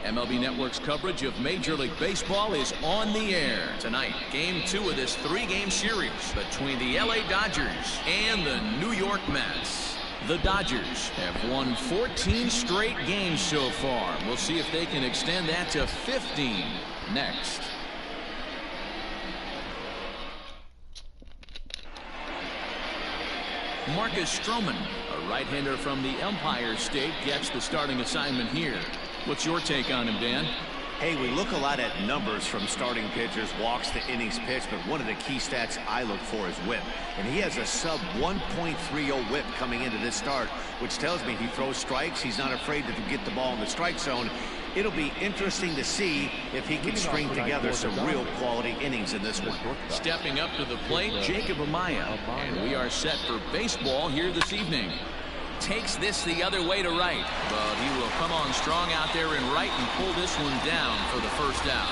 MLB Network's coverage of Major League Baseball is on the air tonight. Game 2 of this 3-game series between the LA Dodgers and the New York Mets. The Dodgers have won 14 straight games so far. We'll see if they can extend that to 15 next. Marcus Stroman, a right-hander from the Empire State, gets the starting assignment here. What's your take on him, Dan? Hey, we look a lot at numbers from starting pitchers, walks to innings pitched, but one of the key stats I look for is whip. And he has a sub 1.30 whip coming into this start, which tells me he throws strikes. He's not afraid to get the ball in the strike zone. It'll be interesting to see if he can string together some real quality innings in this one. Stepping up to the plate, Jacob Amaya. And we are set for baseball here this evening. Takes this the other way to right, but he will come on strong out there in right and pull this one down for the first out.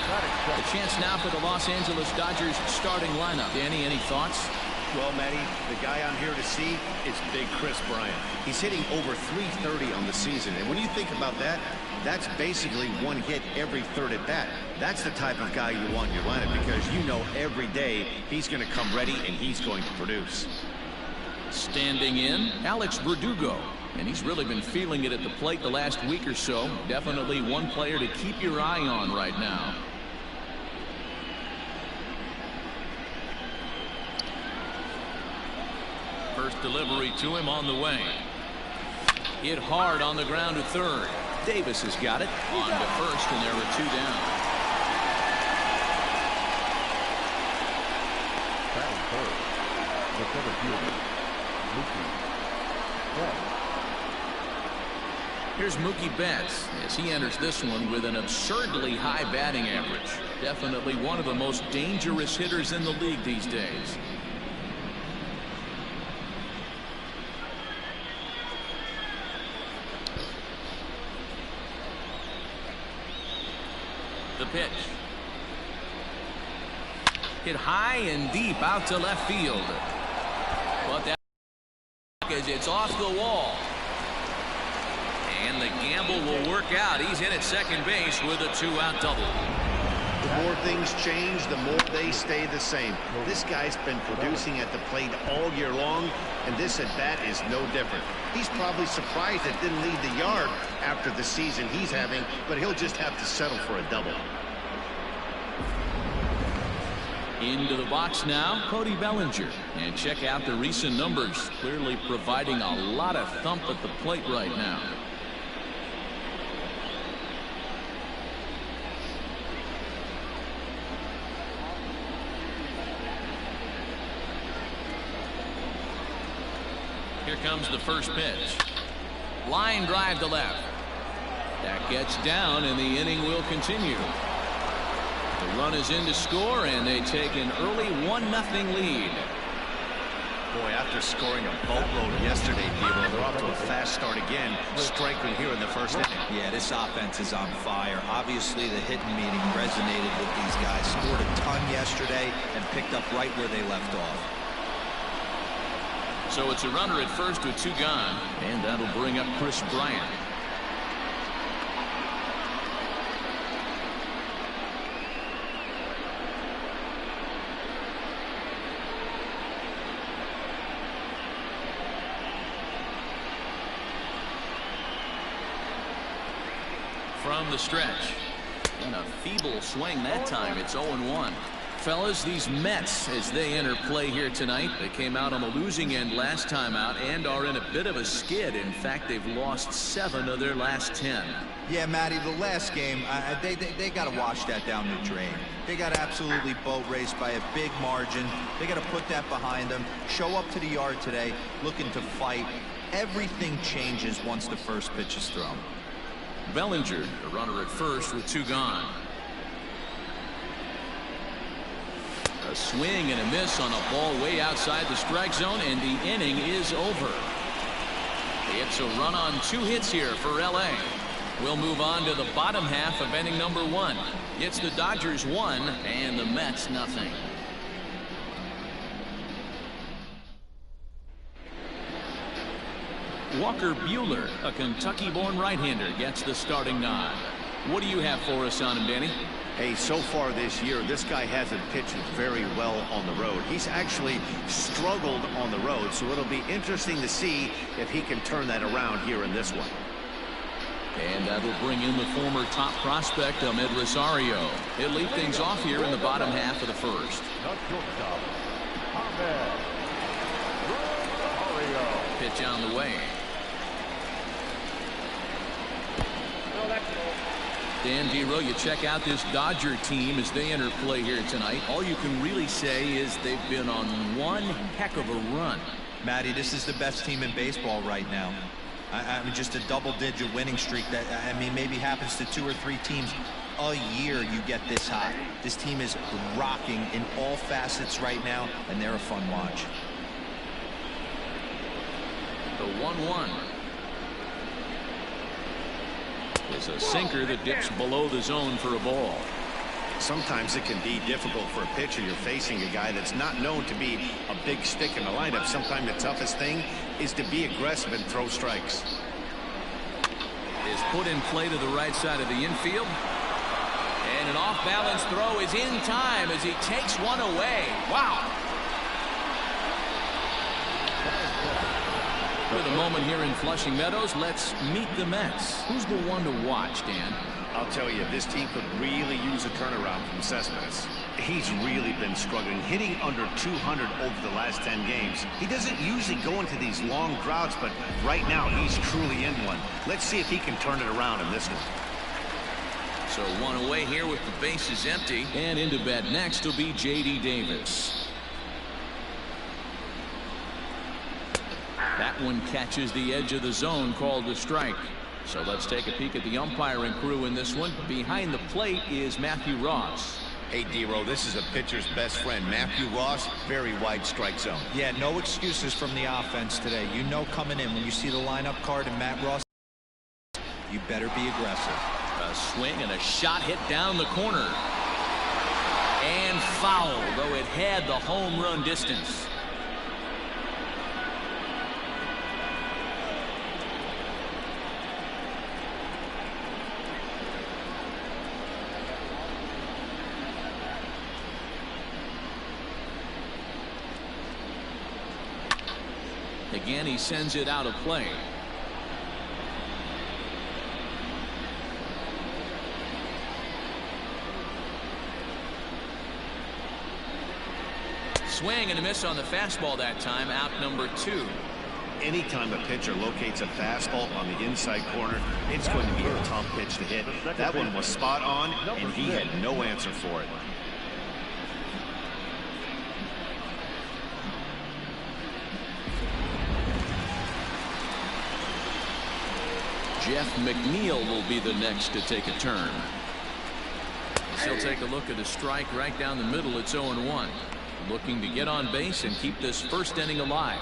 The chance now for the Los Angeles Dodgers starting lineup. Danny, any thoughts? Well, Matty, the guy I'm here to see is Big Kris Bryant. He's hitting over .330 on the season, and when you think about that, that's basically one hit every third at bat. That's the type of guy you want in your lineup because you know every day he's going to come ready and he's going to produce. Standing in, Alex Verdugo, and he's really been feeling it at the plate the last week or so. Definitely one player to keep your eye on right now. First delivery to him on the way. Hit hard on the ground to third. Davis has got it on to first, and there are 2 down. Batting third, the center fielder, Here's Mookie Betts as he enters this one with an absurdly high batting average. Definitely one of the most dangerous hitters in the league these days. The pitch. Hit high and deep out to left field. But that as it's off the wall. And the gamble will work out. He's in at second base with a 2-out double. The more things change, the more they stay the same. This guy's been producing at the plate all year long, and this at-bat is no different. He's probably surprised it didn't leave the yard after the season he's having, but he'll just have to settle for a double. Into the box now, Cody Bellinger. And check out the recent numbers. Clearly providing a lot of thump at the plate right now. Here comes the first pitch. Line drive to left. That gets down, and the inning will continue. The run is in to score, and they take an early 1-0 lead. Boy, after scoring a boatload yesterday, people, they're off to a fast start again, striking here in the first inning. Yeah, this offense is on fire. Obviously, the hitting meeting resonated with these guys. Scored a ton yesterday and picked up right where they left off. So it's a runner at first with 2 gone, and that'll bring up Kris Bryant. From the stretch, and a feeble swing that time. It's 0-1. Fellas, these Mets, as they enter play here tonight, they came out on the losing end last time out and are in a bit of a skid. In fact, they've lost 7 of their last 10. Yeah, Matty, the last game, they got to wash that down the drain. They got absolutely boat raced by a big margin. They got to put that behind them. Show up to the yard today looking to fight. Everything changes once the first pitch is thrown. Bellinger, the runner at first with 2 gone. A swing and a miss on a ball way outside the strike zone, and the inning is over. It's a run on 2 hits here for LA. We'll move on to the bottom half of inning number 1. It's the Dodgers 1 and the Mets nothing. Walker Buehler, a Kentucky-born right-hander, gets the starting nod. What do you have for us on him, Danny? Hey, so far this year, this guy hasn't pitched very well on the road. He's actually struggled on the road, so it'll be interesting to see if he can turn that around here in this one. And that'll bring in the former top prospect, Ahmed Rosario. He'll lead things off here in the bottom half of the first. Pitch on the way. Dan Dero, you check out this Dodger team as they enter play here tonight. All you can really say is they've been on one heck of a run. Matty, this is the best team in baseball right now. I mean, just a double-digit winning streak that, I mean, maybe happens to 2 or 3 teams a year you get this hot. This team is rocking in all facets right now, and they're a fun watch. The 1-1 is a sinker that dips below the zone for a ball. Sometimes it can be difficult for a pitcher. You're facing a guy that's not known to be a big stick in the lineup. Sometimes the toughest thing is to be aggressive and throw strikes. Is put in play to the right side of the infield. And an off-balance throw is in time as he takes one away. Wow. For the moment here in Flushing Meadows, let's meet the Mets. Who's the one to watch, Dan? I'll tell you, this team could really use a turnaround from Cespedes. He's really been struggling, hitting under 200 over the last 10 games. He doesn't usually go into these long droughts, but right now he's truly in one. Let's see if he can turn it around in this one. So one away here with the bases empty. And into bat next will be J.D. Davis. That one catches the edge of the zone, called a strike. So let's take a peek at the umpiring crew in this one. Behind the plate is Matthew Ross. Hey, Dero, this is a pitcher's best friend, Matthew Ross. Very wide strike zone. Yeah, no excuses from the offense today. You know coming in when you see the lineup card and Matt Ross, you better be aggressive. A swing and a shot hit down the corner. And foul, though it had the home run distance. Again, he sends it out of play. Swing and a miss on the fastball that time, out number 2. Anytime a pitcher locates a fastball on the inside corner, it's going to be a tough pitch to hit. That one was spot on, and he had no answer for it. Jeff McNeil will be the next to take a turn. He'll take a look at a strike right down the middle. It's 0-1. Looking to get on base and keep this first inning alive.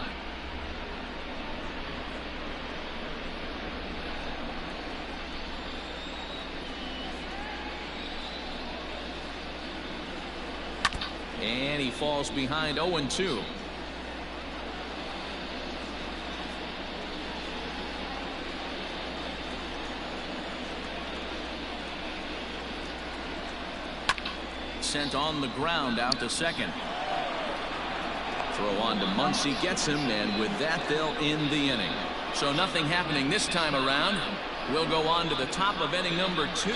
And he falls behind 0-2. Sent on the ground out to second. Throw on to Muncy, gets him, and with that they'll end the inning. So nothing happening this time around. We'll go on to the top of inning number 2.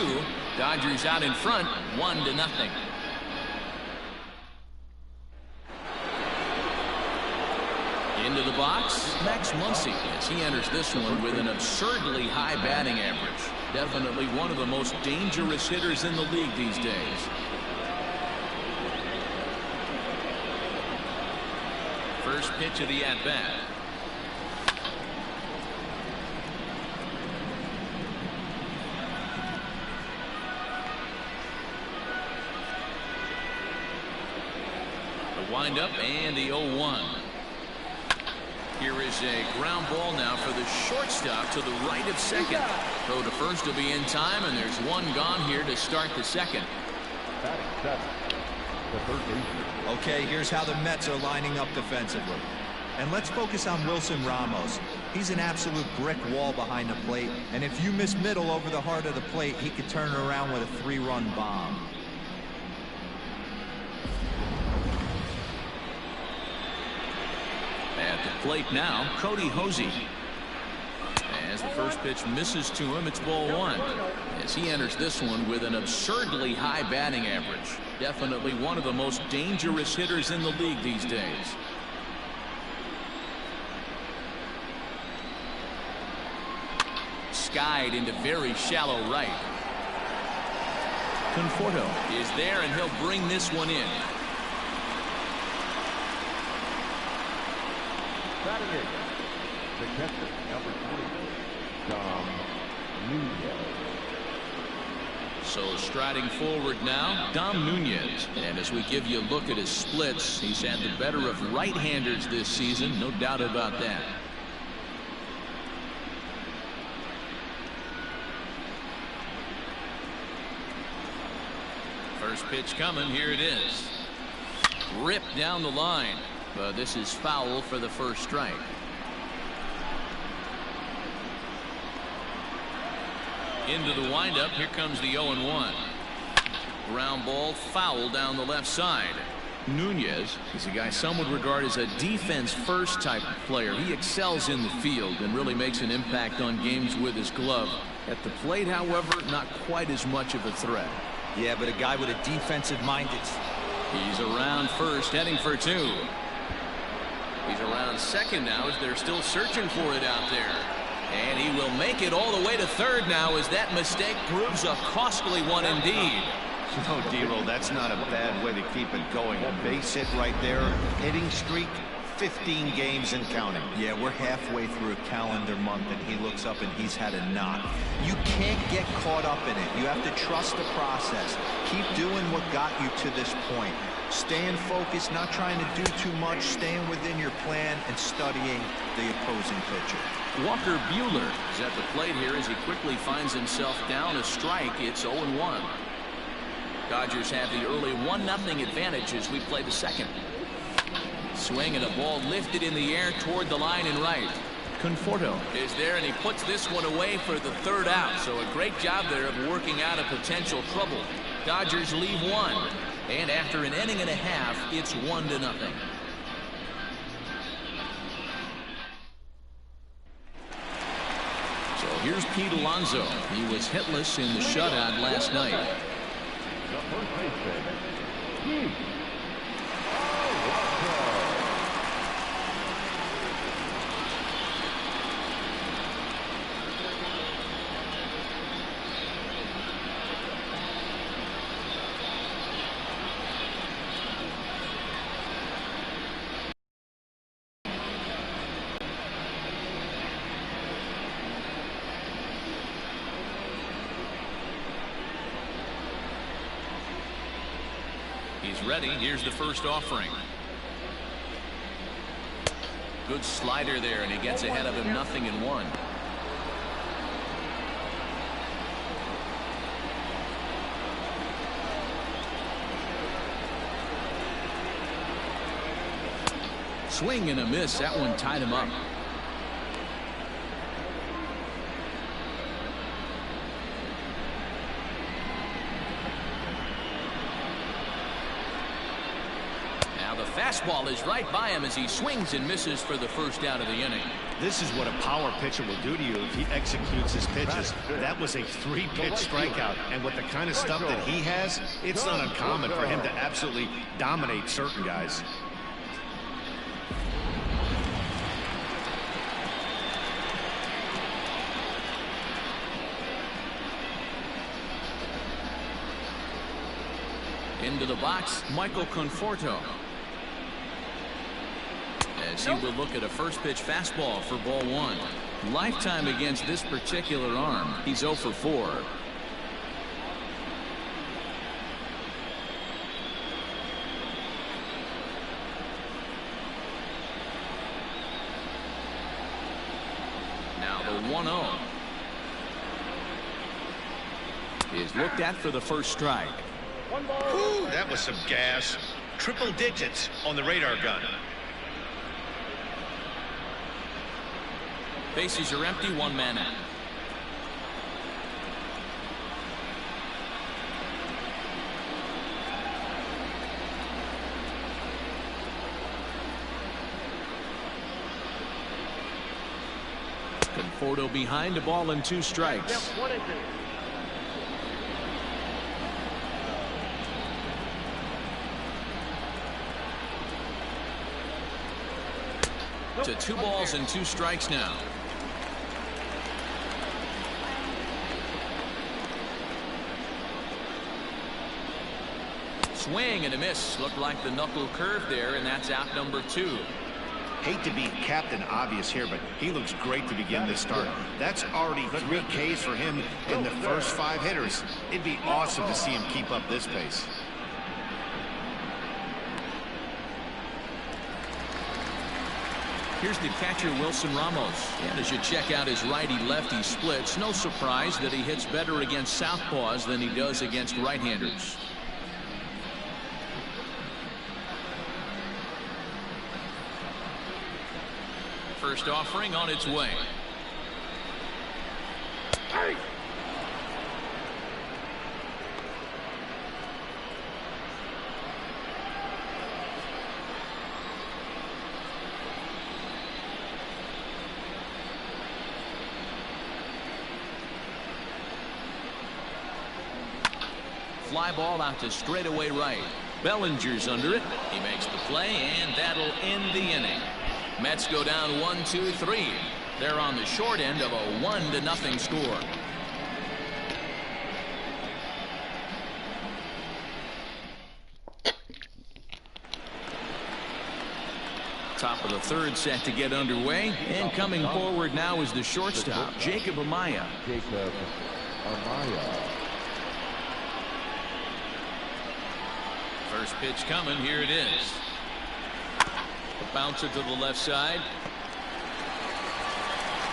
Dodgers out in front, 1-0. Into the box, Max Muncy as he enters this one with an absurdly high batting average. Definitely one of the most dangerous hitters in the league these days. First pitch of the at-bat. The windup and the 0-1. Here is a ground ball now for the shortstop to the right of second. Throw to first will be in time, and there's one gone here to start the second. The third baseman. Okay, here's how the Mets are lining up defensively. And let's focus on Wilson Ramos. He's an absolute brick wall behind the plate, and if you miss middle over the heart of the plate, he could turn it around with a 3-run bomb. At the plate now, Cody Hosey. As the first pitch misses to him, it's ball 1. As he enters this one with an absurdly high batting average. Definitely one of the most dangerous hitters in the league these days. Skied into very shallow right. Conforto is there, and he'll bring this one in. Batting it, the catcher, number 3, Dom Nunez. So striding forward now, Dom Nunez. And as we give you a look at his splits, he's had the better of right-handers this season, no doubt about that. First pitch coming, here it is. Ripped down the line, but this is foul for the first strike. Into the windup, here comes the 0-1. Ground ball, foul down the left side. Nunez is a guy some would regard as a defense-first type of player. He excels in the field and really makes an impact on games with his glove. At the plate, however, not quite as much of a threat. Yeah, but a guy with a defensive-minded. He's around first, heading for 2. He's around second now as they're still searching for it out there. And he will make it all the way to third now as that mistake proves a costly one indeed. No, D-Roll, that's not a bad way to keep it going. A base hit right there. Hitting streak, 15 games and counting. Yeah, we're halfway through a calendar month, and he looks up and he's had a knock. You can't get caught up in it. You have to trust the process. Keep doing what got you to this point. Staying focused, not trying to do too much, staying within your plan, and studying the opposing pitcher. Walker Buehler is at the plate here as he quickly finds himself down a strike. It's 0-1. Dodgers have the early 1-0 advantage as we play the second. Swing and a ball lifted in the air toward the line and right. Conforto is there, and he puts this one away for the third out. So a great job there of working out a potential trouble. Dodgers leave 1. And after an inning and a half, it's 1-0. So here's Pete Alonso. He was hitless in the shutout last night. The first baseman, Pete Alonso. He's ready. Here's the first offering. Good slider there, and he gets ahead of him 0-1. Swing and a miss. That one tied him up. Fastball is right by him as he swings and misses for the first out of the inning. This is what a power pitcher will do to you if he executes his pitches. That was a 3-pitch strikeout, and with the kind of stuff that he has, it's not uncommon for him to absolutely dominate certain guys. Into the box, Michael Conforto. As he will look at a first pitch fastball for ball 1. Lifetime against this particular arm. He's 0 for 4. Now the 1-0 is looked at for the first strike. Whew, that was some gas. Triple digits on the radar gun. Bases are empty, one man out. Conforto behind, a ball and 2 strikes. To 2 balls and 2 strikes now. Swing and a miss. Looked like the knuckle curve there, and that's out number 2. Hate to be Captain Obvious here, but he looks great to begin this start. That's already 3 Ks for him in the first 5 hitters. It'd be awesome to see him keep up this pace. Here's the catcher, Wilson Ramos. And as you check out his righty-lefty splits, no surprise that he hits better against southpaws than he does against right-handers. First offering on its way. Hey! Fly ball out to straightaway right. Bellinger's under it. He makes the play, and that'll end the inning. Mets go down 1-2-3. They're on the short end of a 1-0 score. Top of the 3rd set to get underway, and coming forward now is the shortstop, Jacob Amaya. Jacob Amaya. First pitch coming. Here it is. A bouncer to the left side.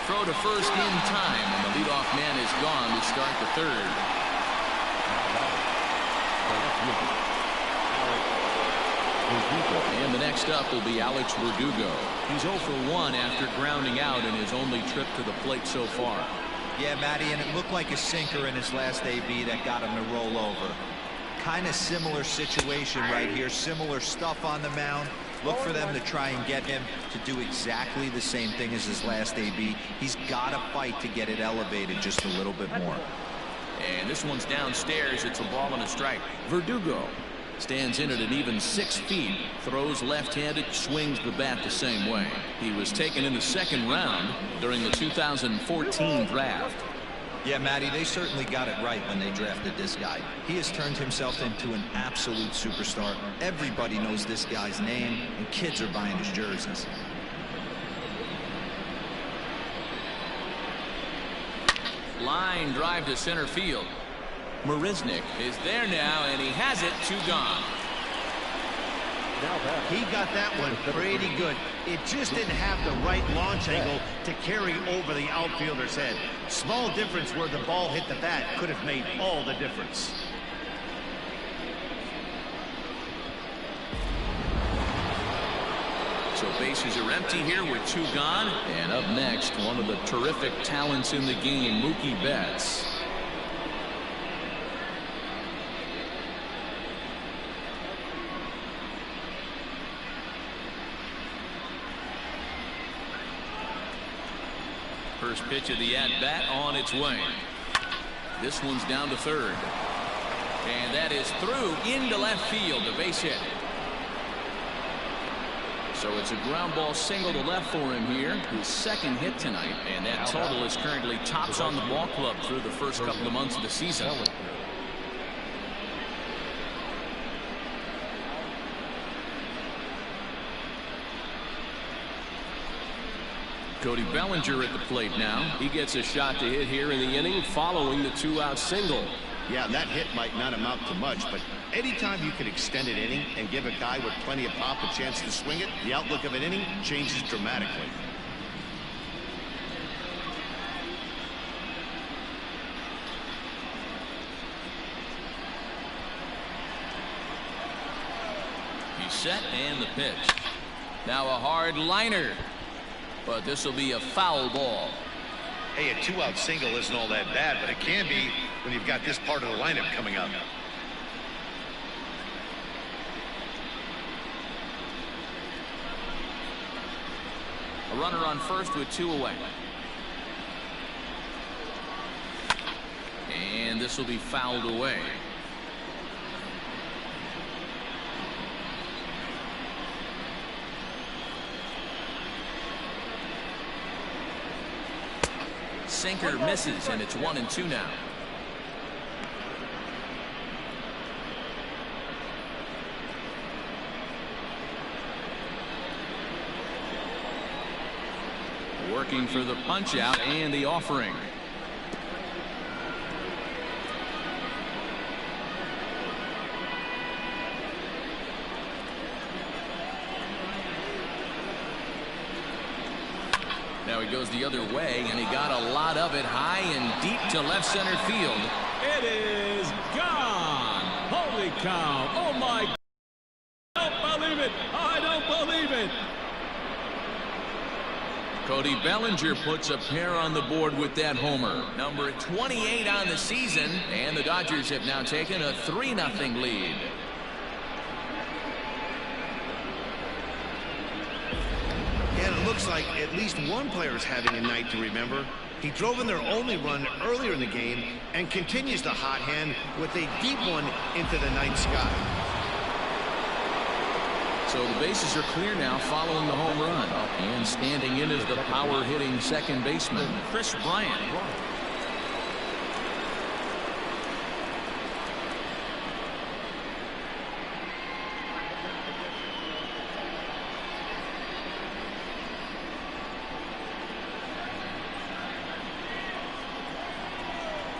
Throw to first in time, and the leadoff man is gone to start the 3rd. And the next up will be Alex Verdugo. He's 0 for 1 after grounding out in his only trip to the plate so far. Yeah, Matty, and it looked like a sinker in his last AB that got him to roll over. Kind of similar situation right here. Similar stuff on the mound. Look for them to try and get him to do exactly the same thing as his last AB. He's got to fight to get it elevated just a little bit more. And this one's downstairs. It's a ball and a strike. Verdugo stands in at an even 6 feet. Throws left-handed, swings the bat the same way. He was taken in the 2nd round during the 2014 draft. Yeah, Matty, they certainly got it right when they drafted this guy. He has turned himself into an absolute superstar. Everybody knows this guy's name, and kids are buying his jerseys. Line drive to center field. Marisnick is there now, and he has it. 2 gone. He got that one pretty good. It just didn't have the right launch angle to carry over the outfielder's head. Small difference where the ball hit the bat could have made all the difference. So bases are empty here with 2 gone. And up next, one of the terrific talents in the game, Mookie Betts. First pitch of the at-bat on its way. This one's down to 3rd. And that is through into left field, a base hit. So it's a ground ball single to left for him here. His 2nd hit tonight. And that total is currently tops on the ball club through the first couple of months of the season. Cody Bellinger at the plate now. He gets a shot to hit here in the inning following the 2-out single. Yeah, that hit might not amount to much, but anytime you can extend an inning and give a guy with plenty of pop a chance to swing it, the outlook of an inning changes dramatically. He's set and the pitch. Now a hard liner. But this will be a foul ball. Hey, a two-out single isn't all that bad, but it can be when you've got this part of the lineup coming up. A runner on first with 2 away. And this will be fouled away. Sinker misses, and it's 1-2 now. Working for the punch out and the offering. Now he goes the other way, and he got a lot of it high and deep to left center field. It is gone. Holy cow. Oh, my. I don't believe it. I don't believe it. Cody Bellinger puts a pair on the board with that homer. Number 28 on the season, and the Dodgers have now taken a 3-0 lead. And it looks like at least one player is having a night to remember. He drove in their only run earlier in the game and continues the hot hand with a deep one into the night sky. So the bases are clear now following the home run. And standing in is the power-hitting second baseman, Chris Bryant.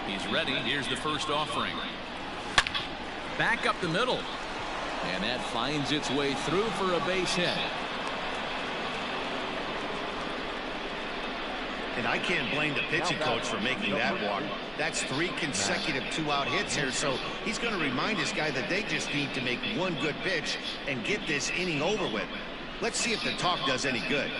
He's ready. Here's the first offering. Back up the middle. And that finds its way through for a base hit. And I can't blame the pitching coach for making that walk. That's 3 consecutive 2-out hits here, so he's going to remind this guy that they just need to make one good pitch and get this inning over with. Let's see if the talk does any good.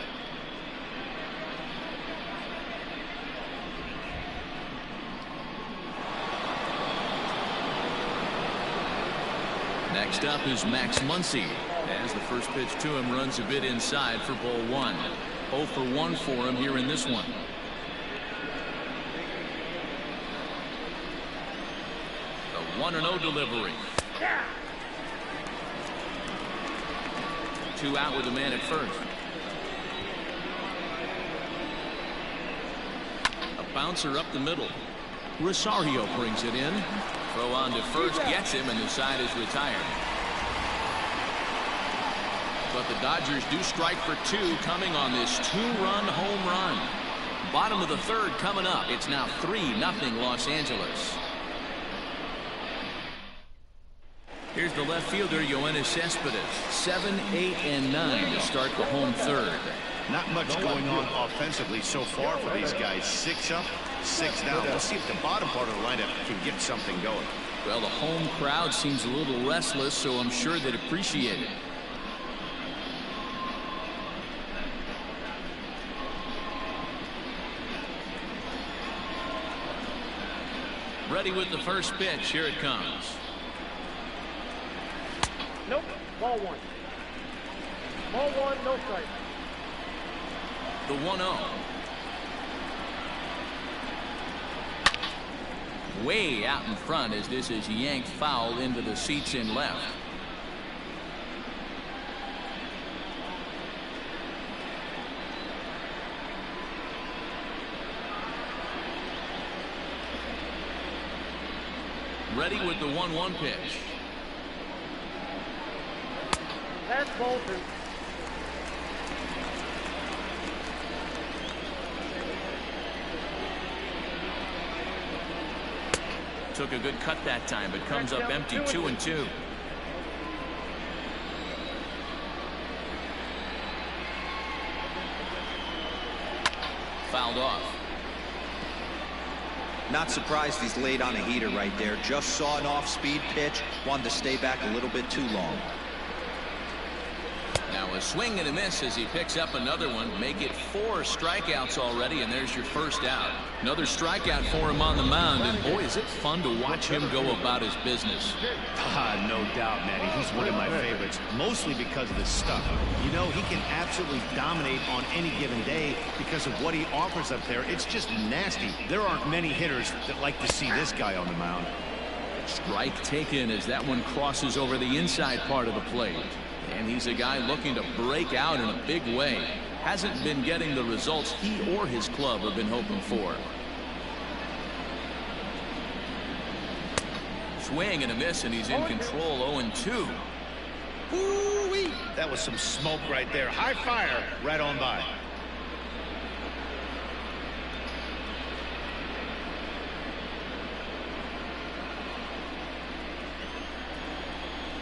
Next up is Max Muncy, as the first pitch to him runs a bit inside for ball 1. 0 for 1 for him here in this one. The 1-0 delivery. 2 out with a man at first. A bouncer up the middle. Rosario brings it in. Throw on to first, gets him, and the side is retired. But the Dodgers do strike for 2 coming on this 2-run home run. Bottom of the 3rd coming up. It's now 3-0 Los Angeles. Here's the left fielder, Yoenis Cespedes. 7, 8, and 9 to start the home 3rd. Not much going on offensively so far for these guys. 6 up, 6 down. We'll see if the bottom part of the lineup can get something going. Well, the home crowd seems a little restless, so I'm sure they'd appreciate it. Ready with the first pitch. Here it comes. Nope. Ball 1. Ball 1, no strike. The 1-0. Way out in front as this is yanked foul into the seats in left. Ready with the 1-1 pitch. That's ball 2. Took a good cut that time, but comes up empty. 2-2. Fouled off. Not surprised he's laid on a heater right there. Just saw an off-speed pitch. Wanted to stay back a little bit too long. Now Now a swing and a miss as he picks up another one. Make it 4 strikeouts already, and there's your first out. Another strikeout for him on the mound, and boy, is it fun to watch him go about his business. No doubt, Matty. He's one of my favorites, mostly because of his stuff. You know, he can absolutely dominate on any given day because of what he offers up there. It's just nasty. There aren't many hitters that like to see this guy on the mound. Strike taken as that one crosses over the inside part of the plate. And he's a guy looking to break out in a big way. Hasn't been getting the results he or his club have been hoping for. Swing and a miss, and he's in control. 0-2. Woo-wee. That was some smoke right there. High fire right on by.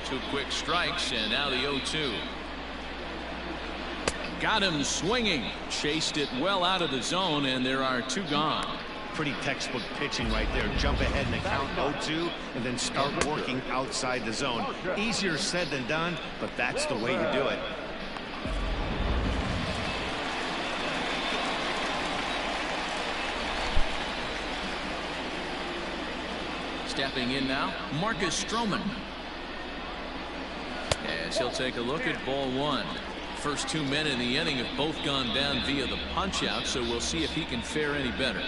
Two quick strikes, and now the 0-2. Got him swinging. Chased it well out of the zone, and there are 2 gone. Pretty textbook pitching right there. Jump ahead in the count 0-2 and then start working outside the zone. Easier said than done, but that's the way you do it. Stepping in now, Marcus Stroman. As he'll take a look at ball 1. First 2 men in the inning have both gone down via the punch out, so we'll see if he can fare any better.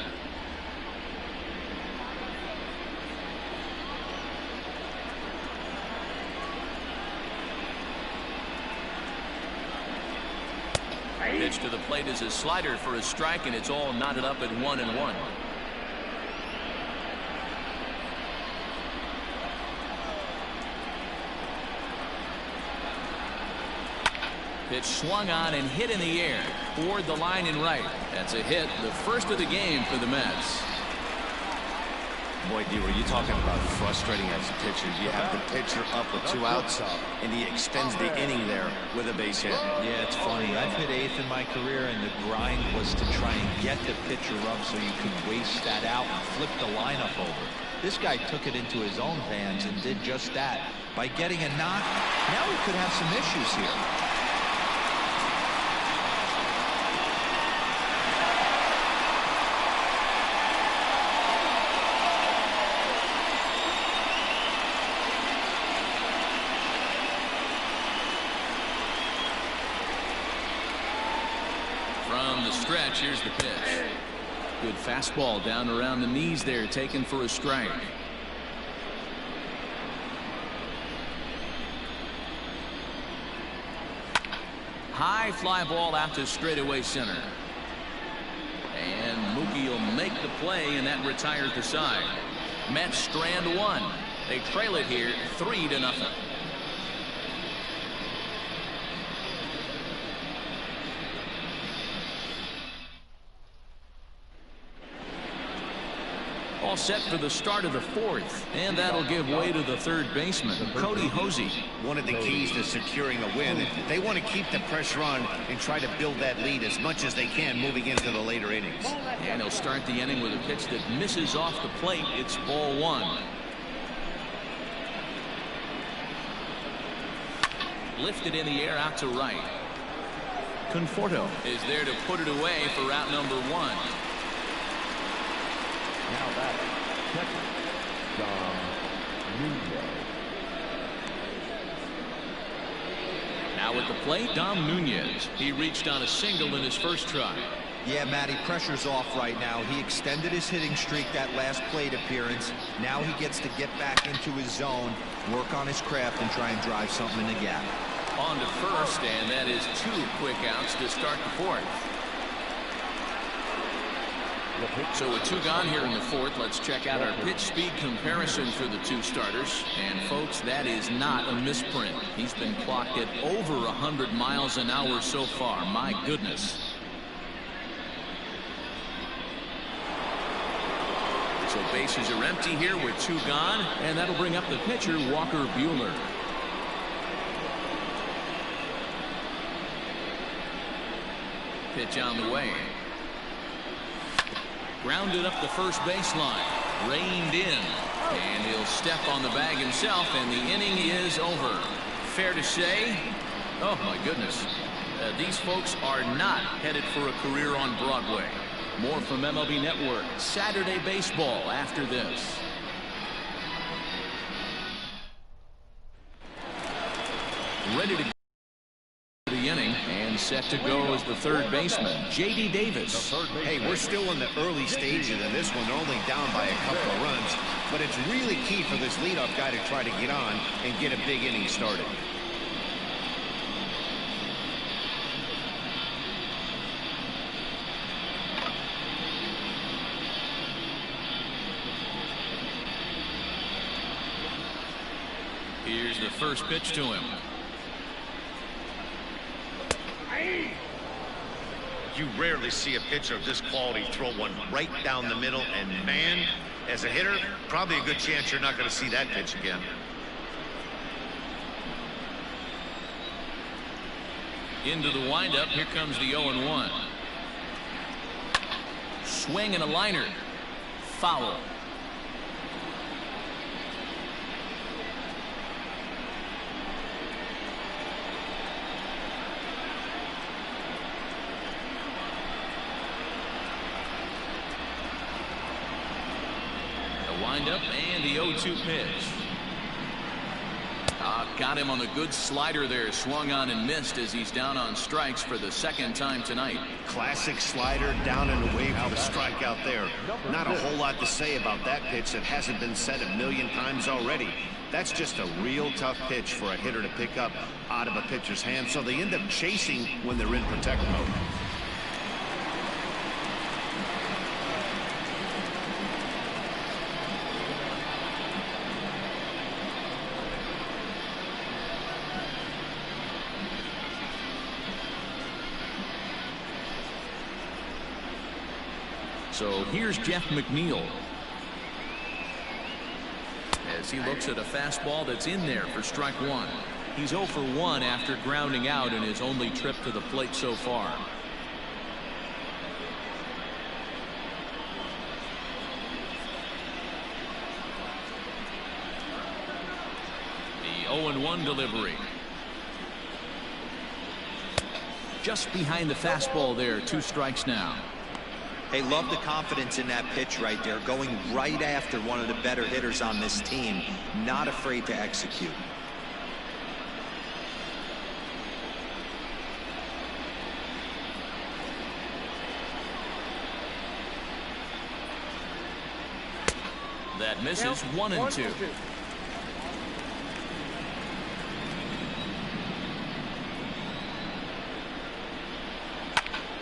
Pitch to the plate is a slider for a strike, and it's all knotted up at 1-1. Pitch swung on and hit in the air toward the line and right. That's a hit, the first of the game for the Mets. Boy, D, were you talking about frustrating as a pitcher? You have the pitcher up with 2 outs, and he extends the inning there with a base hit. Yeah, it's funny. I've hit 8th in my career, and the grind was to try and get the pitcher up so you could waste that out and flip the lineup over. This guy took it into his own hands and did just that. By getting a knock, now he could have some issues here. From the stretch, here's the pitch. Good fastball down around the knees there, taken for a strike. High fly ball out to straightaway center. And Mookie will make the play, and that retires the side. Mets strand 1. They trail it here 3-0. All set for the start of the 4th, and that'll give way to the 3rd baseman, Cody Hosey. One of the keys to securing a win, they want to keep the pressure on and try to build that lead as much as they can moving into the later innings. And he'll start the inning with a pitch that misses off the plate. It's ball 1. Lifted in the air out to right. Conforto is there to put it away for out number 1. Now batting, catcher, Dom Nunez. Now at the plate, Dom Nunez. He reached on a single in his first try. Yeah, Matty, pressure's off right now. He extended his hitting streak that last plate appearance. Now he gets to get back into his zone, work on his craft, and try and drive something in the gap. On to first, and that is 2 quick outs to start the 4th. So with 2 gone here in the 4th, let's check out our pitch speed comparison for the 2 starters. And folks, that is not a misprint. He's been clocked at over 100 miles an hour so far. My goodness. So bases are empty here with 2 gone, and that'll bring up the pitcher, Walker Buehler. Pitch on the way. Grounded up the first baseline. Reined in. And he'll step on the bag himself, and the inning is over. Fair to say, Oh, my goodness. These folks are not headed for a career on Broadway. More from MLB Network Saturday Baseball after this. Ready to go to the inning and set to go as the third baseman, J.D. Davis. Hey, we're still in the early stages of this one. They're only down by a couple of runs, but it's really key for this leadoff guy to try to get on and get a big inning started. Here's the first pitch to him. You rarely see a pitcher of this quality throw one right down the middle, and man, as a hitter, probably a good chance you're not going to see that pitch again. Into the windup. Here comes the 0-1. Swing and a liner. Foul. Windup and the 0-2 pitch. Got him on the good slider there. Swung on and missed as he's down on strikes for the second time tonight. Classic slider down and away for the strikeout there. Not a whole lot to say about that pitch that hasn't been said a million times already. That's just a real tough pitch for a hitter to pick up out of a pitcher's hand, so they end up chasing when they're in protect mode. So here's Jeff McNeil as he looks at a fastball that's in there for strike one. He's 0 for 1 after grounding out in his only trip to the plate so far. The 0-1 delivery. Just behind the fastball there. 2 strikes now. Hey, love the confidence in that pitch right there, going right after one of the better hitters on this team, not afraid to execute. That misses. 1-2.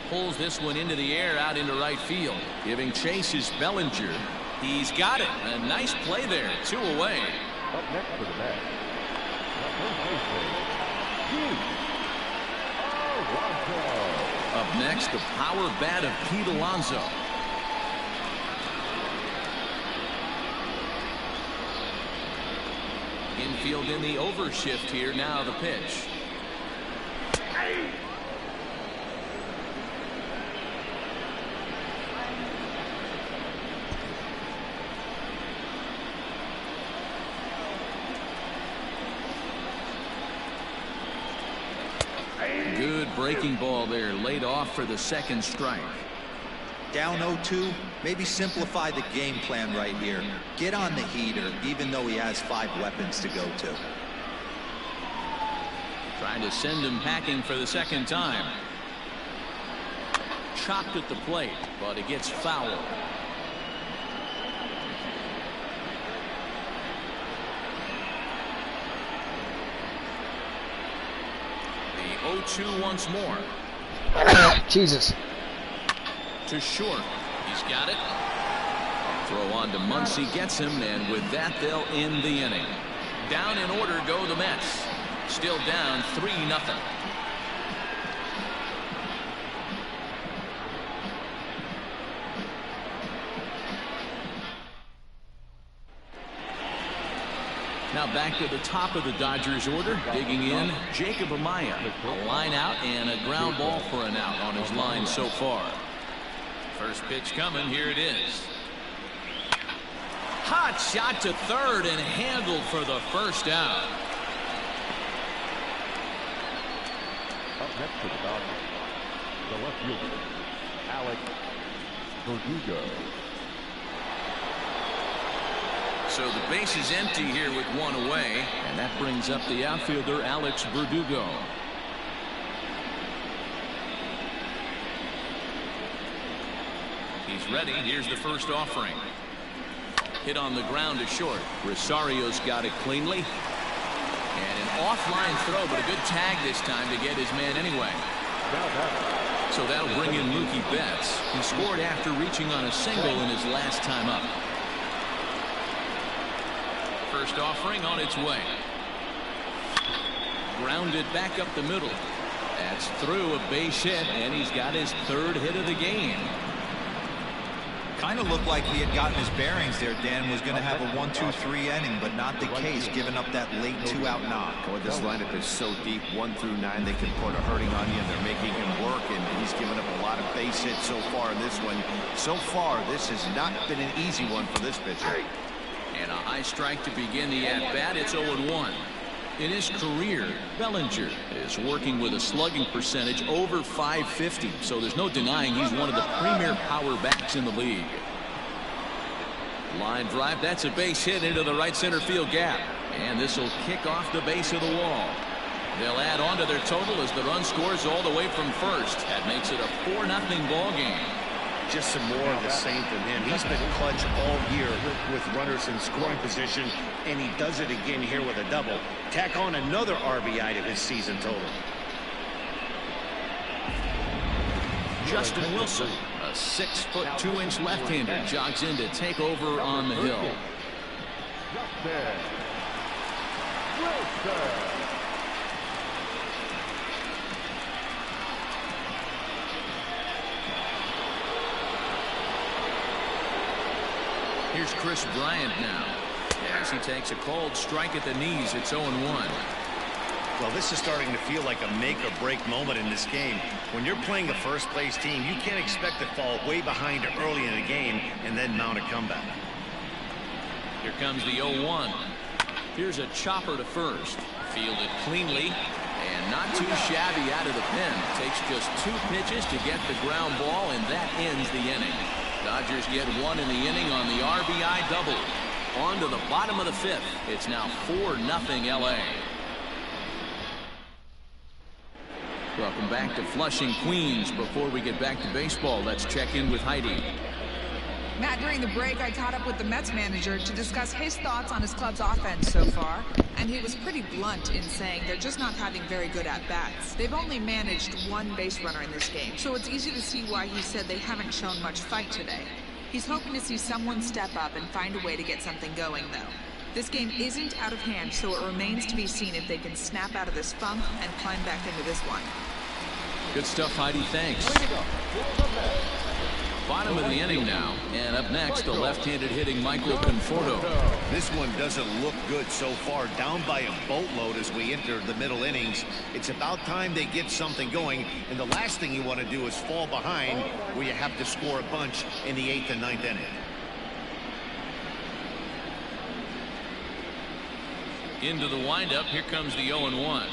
Pulls this one into the air out into right field. Giving chase is Bellinger. He's got it. A nice play there. 2 away. Up next for the match. Up next, the power bat of Pete Alonso. Infield in the overshift here. Now the pitch. Good breaking ball there, laid off for the second strike. Down 0-2, maybe simplify the game plan right here. Get on the heater, even though he has 5 weapons to go to. Trying to send him packing for the second time. Chopped at the plate, but it gets foul. The 0-2 once more. Jesus. To short. He's got it. Throw on to Muncy, gets him, and with that they'll end the inning. Down in order go the Mets. Still down 3-0. Now back to the top of the Dodgers order. Digging in, Jacob Amaya. A line out and a ground ball for an out on his line so far. First pitch coming. Here it is. Hot shot to third and handled for the first out. Up next for the Dodgers, the left fielder, Alex Verdugo. So the base is empty here with one away, and that brings up the outfielder Alex Verdugo. He's ready. Here's the first offering. Hit on the ground to short. Rosario's got it cleanly. And an offline throw, but a good tag this time to get his man anyway. So that'll bring in Mookie Betts. He scored after reaching on a single in his last time up. First offering on its way. Grounded back up the middle. That's through, a base hit, and he's got his third hit of the game. Kind of looked like he had gotten his bearings there. Dan was going to have a 1-2-3 inning, but not the case, giving up that late 2-out knock. Boy, this lineup is so deep, 1 through 9, they can put a hurting on you, and they're making him work, and he's given up a lot of base hits so far in this one. So far, this has not been an easy one for this pitcher. And a high strike to begin the at-bat. It's 0-1. In his career, Bellinger is working with a slugging percentage over .550, so there's no denying he's one of the premier power bats in the league. Line drive, that's a base hit into the right center field gap, and this will kick off the base of the wall. They'll add on to their total as the run scores all the way from first. That makes it a 4-0 ball game. Just some more of the same from him. He's been clutch all year with runners in scoring position, and he does it again here with a double. Tack on another RBI to his season total. Justin Wilson, a 6-foot 2-inch left-hander, jogs in to take over on the hill. Justin Wilson. Here's Chris Bryant now, as he takes a cold strike at the knees. It's 0-1. Well, this is starting to feel like a make-or-break moment in this game. When you're playing a first-place team, you can't expect to fall way behind early in the game and then mount a comeback. Here comes the 0-1. Here's a chopper to first. Fielded cleanly and not too shabby out of the pen. Takes just 2 pitches to get the ground ball, and that ends the inning. Dodgers get 1 in the inning on the RBI double. On to the bottom of the 5th. It's now 4-0 LA. Welcome back to Flushing, Queens. Before we get back to baseball, let's check in with Heidi. Matt, during the break, I caught up with the Mets manager to discuss his thoughts on his club's offense so far, and he was pretty blunt in saying they're just not having very good at-bats. They've only managed 1 base runner in this game, so it's easy to see why he said they haven't shown much fight today. He's hoping to see someone step up and find a way to get something going, though. This game isn't out of hand, so it remains to be seen if they can snap out of this funk and climb back into this one. Good stuff, Heidi. Thanks. Bottom of the inning now, and up next, the left-handed hitting Michael Conforto. This one doesn't look good so far. Down by a boatload as we enter the middle innings. It's about time they get something going, and the last thing you want to do is fall behind where you have to score a bunch in the 8th and 9th inning. Into the windup, here comes the 0-1.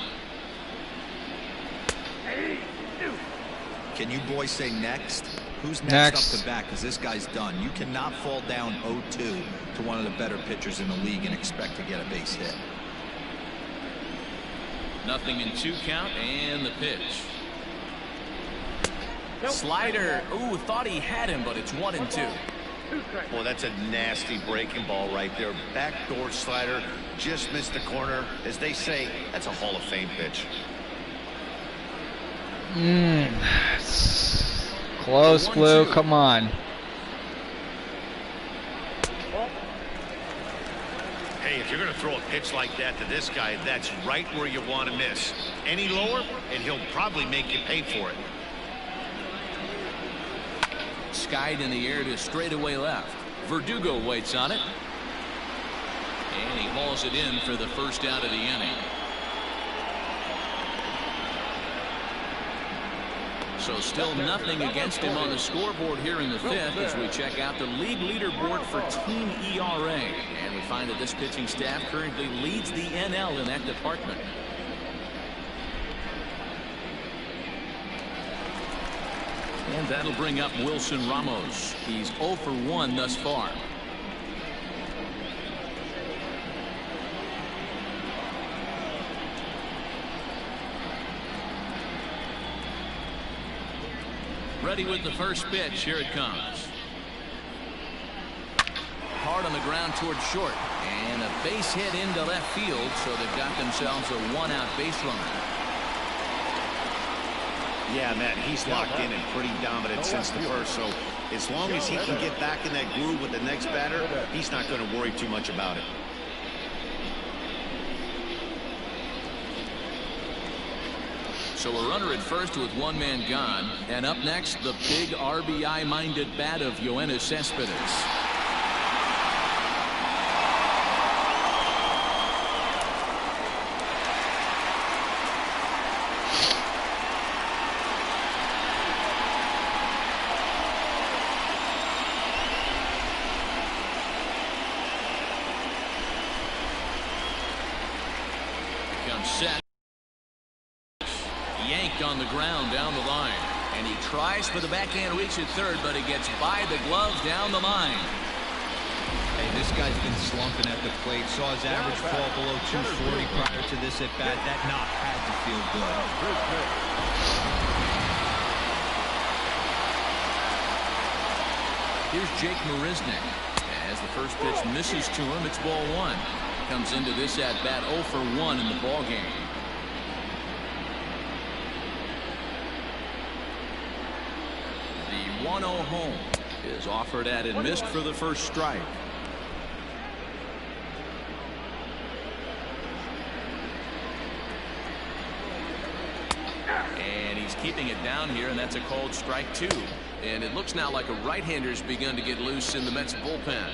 Can you boys say next? Who's next up to bat? Because this guy's done. You cannot fall down 0-2 to one of the better pitchers in the league and expect to get a base hit. Nothing in 2 count, and the pitch. Slider. Ooh, thought he had him, but it's 1-2. Well, that's a nasty breaking ball right there. Backdoor slider, just missed the corner. As they say, that's a Hall of Fame pitch. Close, Blue. Come on. Hey, if you're going to throw a pitch like that to this guy, that's right where you want to miss. Any lower, and he'll probably make you pay for it. Skied in the air to straightaway left. Verdugo waits on it. And he hauls it in for the first out of the inning. So still nothing against him on the scoreboard here in the 5th as we check out the league leaderboard for team ERA. And we find that this pitching staff currently leads the NL in that department. And that'll bring up Wilson Ramos. He's 0 for 1 thus far. Ready with the first pitch. Here it comes. Hard on the ground towards short. And a base hit into left field, so they've got themselves a one-out base runner. Yeah, Matt, he's locked in and pretty dominant since the first, so as long as he can get back in that groove with the next batter, he's not going to worry too much about it. So a runner at first with one man gone. And up next, the big RBI-minded bat of Yoenis Cespedes. Comes set. Yanked on the ground down the line. And he tries for the backhand reach at third, but he gets by the glove down the line. Hey, this guy's been slumping at the plate. Saw his average fall below 240 prior to this at bat. That knock had to feel good. Here's Jake Marisnick. As the first pitch misses to him, it's ball one. Comes into this at bat 0 for 1 in the ball game. The 1-0 home is offered at and missed for the first strike. And he's keeping it down here, and that's a called strike 2. And it looks now like a right-hander's begun to get loose in the Mets bullpen.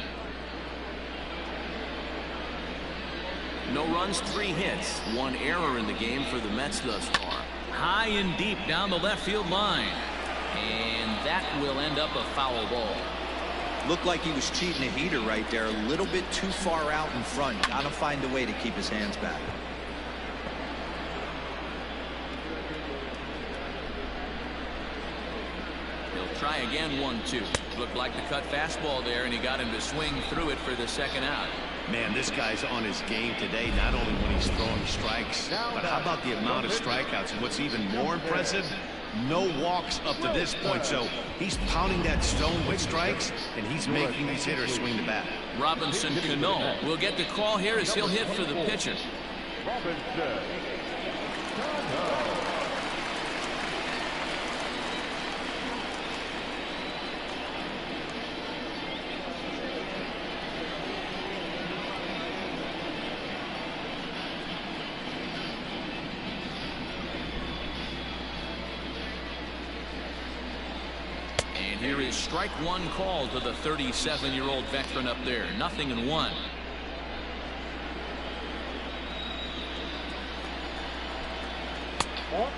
No runs, 3 hits, 1 error in the game for the Mets thus far. High and deep down the left field line. And that will end up a foul ball. Looked like he was cheating a heater right there. A little bit too far out in front. Got to find a way to keep his hands back. He'll try again, 1-2. Looked like the cut fastball there, and he got him to swing through it for the second out. Man, this guy's on his game today, not only when he's throwing strikes, but how about the amount of strikeouts? And what's even more impressive, no walks up to this point. So he's pounding that stone with strikes, and he's making these hitters swing the bat. Robinson Cano will get the call here as he'll hit for the pitcher. Robinson. Here is strike 1 call to the 37-year-old veteran up there. 0-1.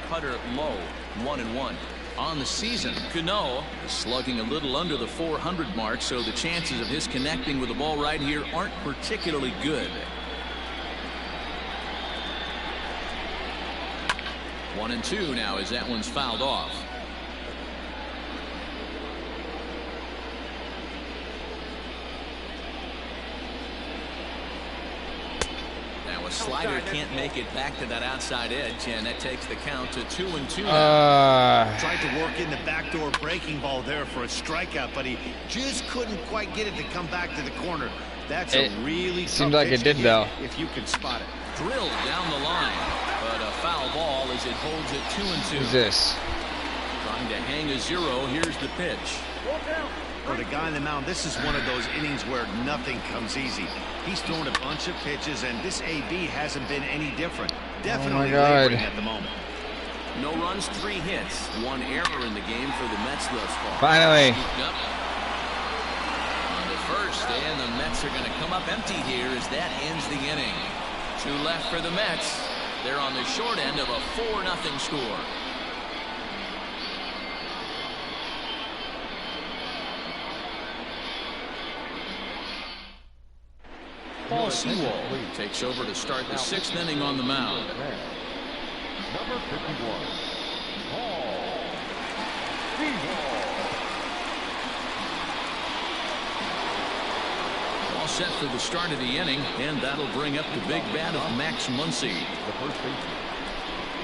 Cutter low. 1-1. On the season, Cano is slugging a little under the 400 mark, so the chances of his connecting with the ball right here aren't particularly good. 1-2 now as that one's fouled off. Slider can't make it back to that outside edge, and that takes the count to 2-2. Tried to work in the backdoor breaking ball there for a strikeout, but he just couldn't quite get it to come back to the corner. That's a really tough seems like it did though. If you can spot it. Drilled down the line, but a foul ball as it holds it 2-2. Who's this? Trying to hang a 0. Here's the pitch. For the guy on the mound, this is one of those innings where nothing comes easy. He's thrown a bunch of pitches, and this AB hasn't been any different. Definitely laboring at the moment. No runs, 3 hits, 1 error in the game for the Mets thus far. Finally. Up on the first, and the Mets are going to come up empty here as that ends the inning. 2 left for the Mets. They're on the short end of a 4-0 score. Paul Sewald takes over to start the 6th inning on the mound. Number 51, Paul All set for the start of the inning, and that'll bring up the big bat of Max Muncy. The first baseman,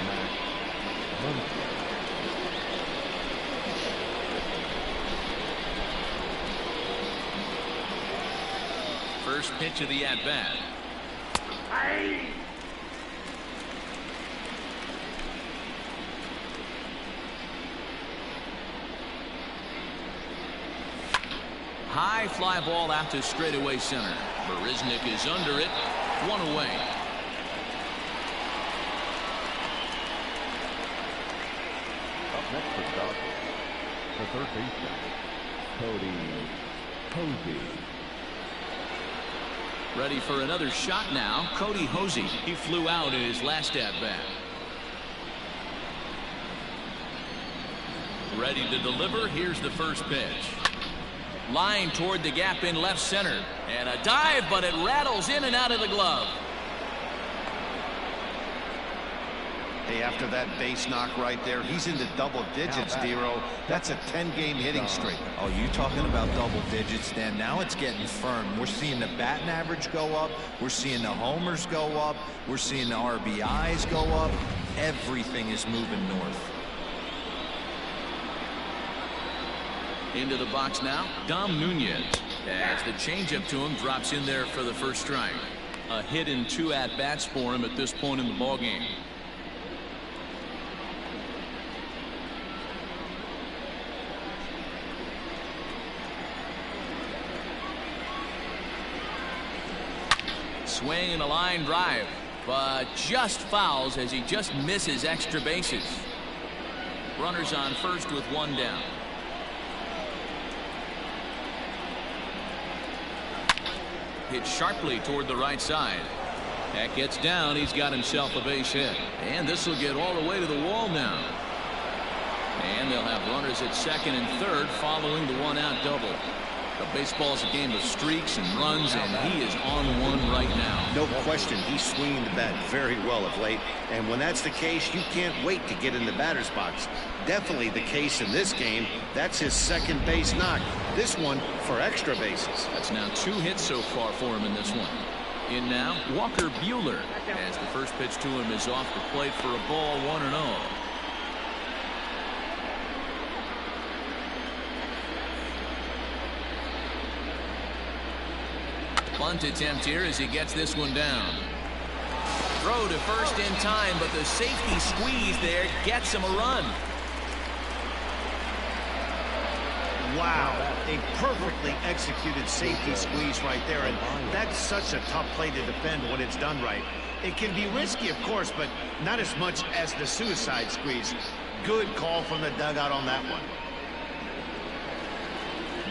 Max Muncy. First pitch of the at-bat. High fly ball out to straightaway center. Marisnick is under it. One away. Up next for the Dodgers, the third baseman, Cody Hosey. Ready for another shot now. Cody Hosey. He flew out in his last at-bat. Ready to deliver. Here's the first pitch. Line toward the gap in left center. And a dive, but it rattles in and out of the glove. Hey, after that base knock right there, he's into double digits, Dero. That's a 10-game hitting streak. Oh, you talking about double digits, Dan? Now it's getting firm. We're seeing the batting average go up. We're seeing the homers go up. We're seeing the RBIs go up. Everything is moving north. Into the box now, Dom Nunez. As the changeup to him drops in there for the first strike. A hit in 2 at-bats for him at this point in the ballgame. Swing and a line drive, but just fouls as he just misses extra bases. Runners on first with one down. Hit sharply toward the right side. That gets down. He's got himself a base hit. And this will get all the way to the wall now. And they'll have runners at second and third following the one-out double. But baseball's a game of streaks and runs, and he is on one right now. No question, he's swinging the bat very well of late. And when that's the case, you can't wait to get in the batter's box. Definitely the case in this game. That's his second base knock. This one for extra bases. That's now 2 hits so far for him in this one. In now, Walker Buehler. As the first pitch to him is off the plate for a ball, 1-0. Bunt attempt here as he gets this one down. Throw to first in time, but the safety squeeze there gets him a run. Wow, a perfectly executed safety squeeze right there, and that's such a tough play to defend when it's done right. It can be risky, of course, but not as much as the suicide squeeze. Good call from the dugout on that one.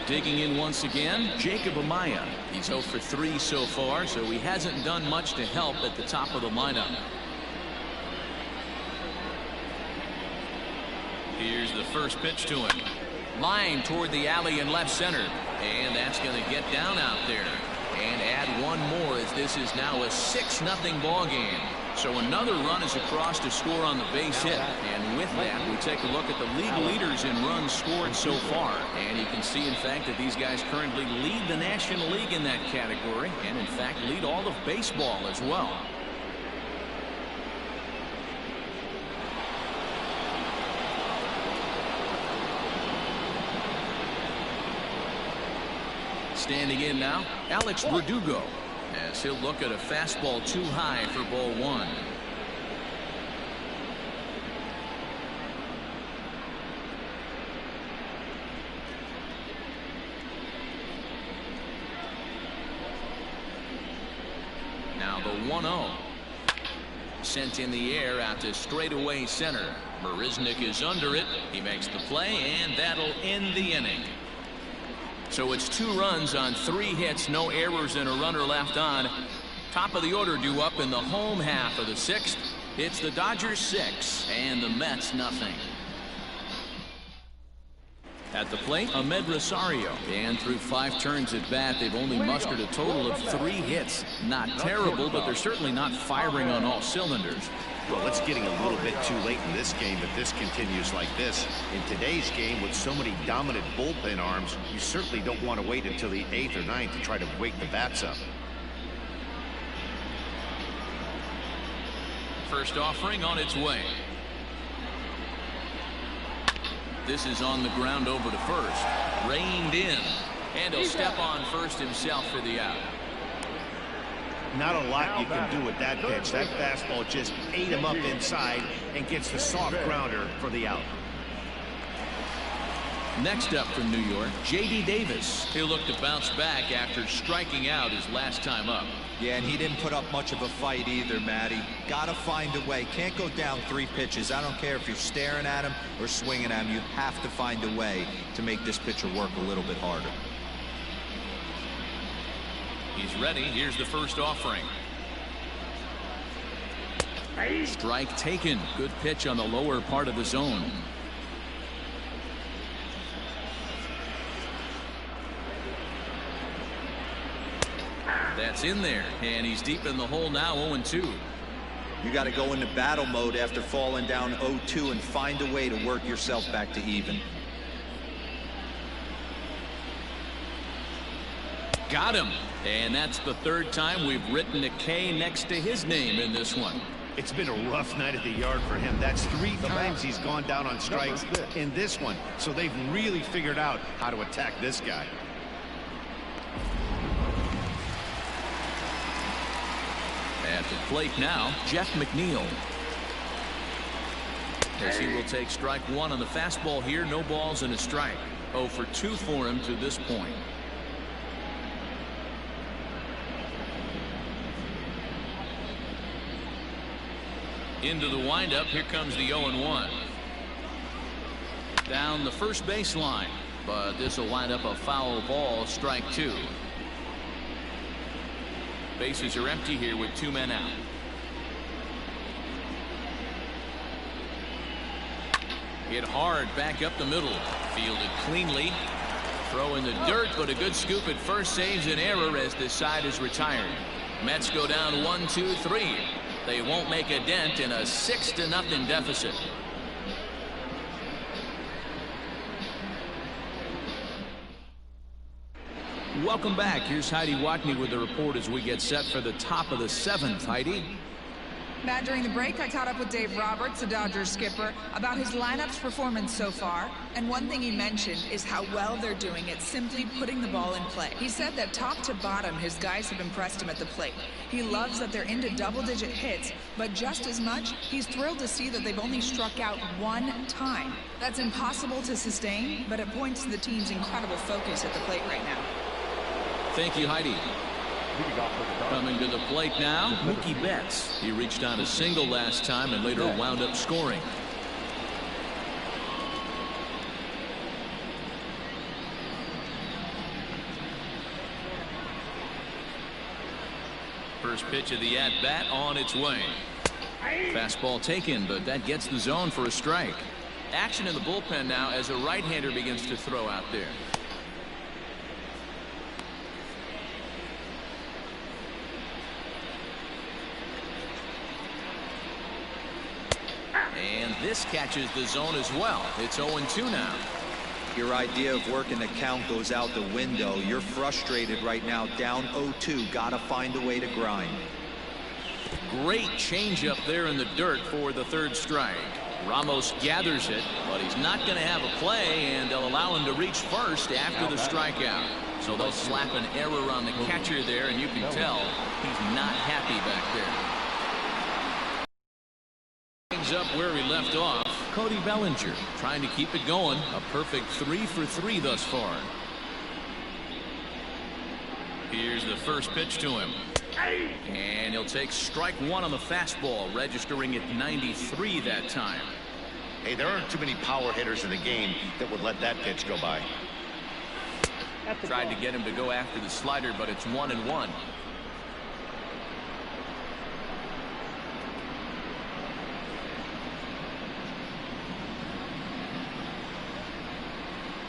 Digging in once again, Jacob Amaya. He's 0 for 3 so far, so he hasn't done much to help at the top of the lineup. Here's the first pitch to him. Line toward the alley in left center. And that's going to get down out there. And add one more as this is now a 6-0 ball game. So another run is across to score on the base hit. And with that, we take a look at the league leaders in runs scored so far. And you can see, in fact, that these guys currently lead the National League in that category. And, in fact, lead all of baseball as well. Standing in now, Alex Verdugo, as he'll look at a fastball too high for ball 1. Now the 1-0. Sent in the air out to straightaway center. Marisnick is under it. He makes the play, and that'll end the inning. So it's 2 runs on 3 hits, no errors, and a runner left on. Top of the order due up in the home half of the 6th. It's the Dodgers 6 and the Mets nothing. At the plate, Ahmed Rosario. And through 5 turns at bat, they've only mustered a total of 3 hits. Not terrible, but they're certainly not firing on all cylinders. Well, it's getting a little bit too late in this game if this continues like this. In today's game, with so many dominant bullpen arms, you certainly don't want to wait until the 8th or 9th to try to wake the bats up. First offering on its way. This is on the ground over to first. Reined in. And he'll step on first himself for the out. Not a lot you can do with that pitch. That fastball just ate him up inside and gets the soft grounder for the out. Next up from New York, J.D. Davis. He'll look to bounce back after striking out his last time up. Yeah, and he didn't put up much of a fight either, Matty. Gotta find a way. Can't go down 3 pitches. I don't care if you're staring at him or swinging at him. You have to find a way to make this pitcher work a little bit harder. He's ready. Here's the first offering. Strike taken. Good pitch on the lower part of the zone. That's in there, and he's deep in the hole now. 0-2. You got to go into battle mode after falling down 0-2 and find a way to work yourself back to even. Got him. And that's the 3rd time we've written a K next to his name in this one. It's been a rough night at the yard for him. That's 3 times he's gone down on strikes in this one. So they've really figured out how to attack this guy. At the plate now, Jeff McNeil. As he will take strike 1 on the fastball here. No balls and a strike. 0 for 2 for him to this point. Into the windup. Here comes the 0-1. Down the first baseline, but this will wind up a foul ball. Strike 2. Bases are empty here with 2 men out. Hit hard back up the middle. Fielded cleanly. Throw in the dirt, but a good scoop at first saves an error as this side is retired. Mets go down 1-2-3. They won't make a dent in a 6-0 deficit. Welcome back. Here's Heidi Watney with the report as we get set for the top of the 7th. Heidi. Matt, during the break, I caught up with Dave Roberts, the Dodgers skipper, about his lineup's performance so far. And one thing he mentioned is how well they're doing at simply putting the ball in play. He said that top to bottom, his guys have impressed him at the plate. He loves that they're into double-digit hits, but just as much, he's thrilled to see that they've only struck out 1 time. That's impossible to sustain, but it points to the team's incredible focus at the plate right now. Thank you, Heidi. Coming to the plate now, Mookie Betts. He reached on a single last time and later wound up scoring. First pitch of the at-bat on its way. Fastball taken, but that gets the zone for a strike. Action in the bullpen now as a right-hander begins to throw out there. And this catches the zone as well. It's 0-2 now. Your idea of working the count goes out the window. You're frustrated right now, down 0-2. Gotta find a way to grind. Great changeup there in the dirt for the 3rd strike. Ramos gathers it, but he's not going to have a play, and they'll allow him to reach first after the strikeout. So they'll slap an error on the catcher there, and you can tell he's not happy back there. Up where he left off. Cody Bellinger trying to keep it going. A perfect 3 for 3 thus far. Here's the first pitch to him. And he'll take strike 1 on the fastball, registering at 93 that time. Hey, there aren't too many power hitters in the game that would let that pitch go by. Tried to get him to go after the slider, but it's 1-1.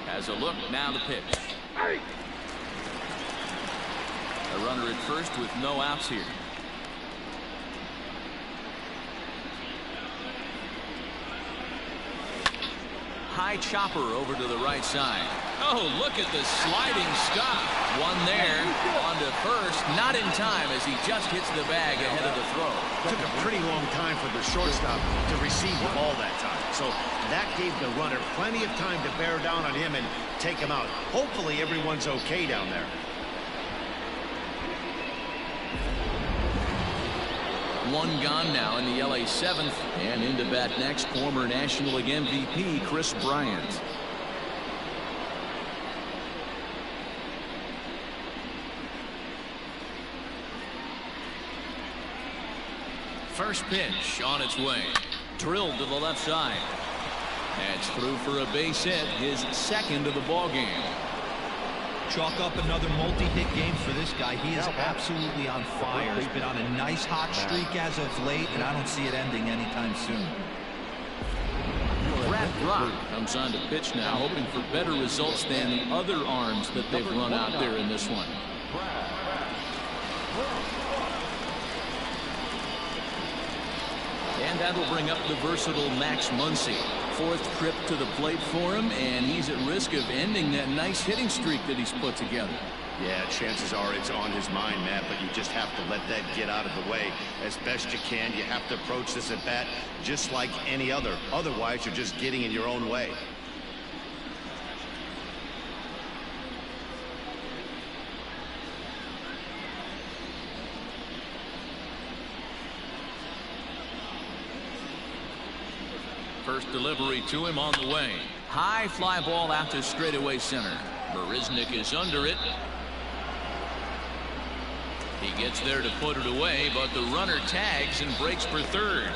Has a look, now the pitch. A runner at first with no outs here. high chopper over to the right side. Oh, look at the sliding stop. One there on to first, not in time as he just hits the bag ahead of the throw. Took a pretty long time for the shortstop to receive the ball that time. So that gave the runner plenty of time to bear down on him and take him out. Hopefully everyone's okay down there. One gone now in the LA 7th, and into bat next, former National League MVP Kris Bryant. First pitch on its way, drilled to the left side. That's through for a base hit, his second of the ball game. Chalk up another multi-hit game for this guy. He is absolutely on fire. He's been on a nice hot streak as of late, and I don't see it ending anytime soon. Brad Brach comes on to pitch now, hoping for better results than the other arms that they've run out there in this one. And that'll bring up the versatile Max Muncy. Fourth trip to the plate for him, and he's at risk of ending that nice hitting streak that he's put together. Yeah, chances are it's on his mind, Matt, but you just have to let that get out of the way as best you can. You have to approach this at bat just like any other. Otherwise, you're just getting in your own way. First delivery to him on the way. High fly ball out to straightaway center. Marisnick is under it. He gets there to put it away, but the runner tags and breaks for third.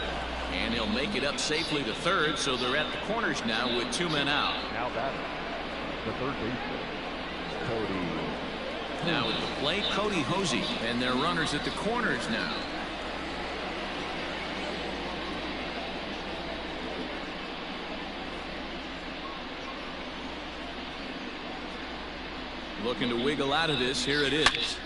And he'll make it up safely to third, so they're at the corners now with 2 men out. Now batting, the third baseman, Cody. Now at the plate, Cody Hosey, and their runners at the corners now. Looking to wiggle out of this. Here it is.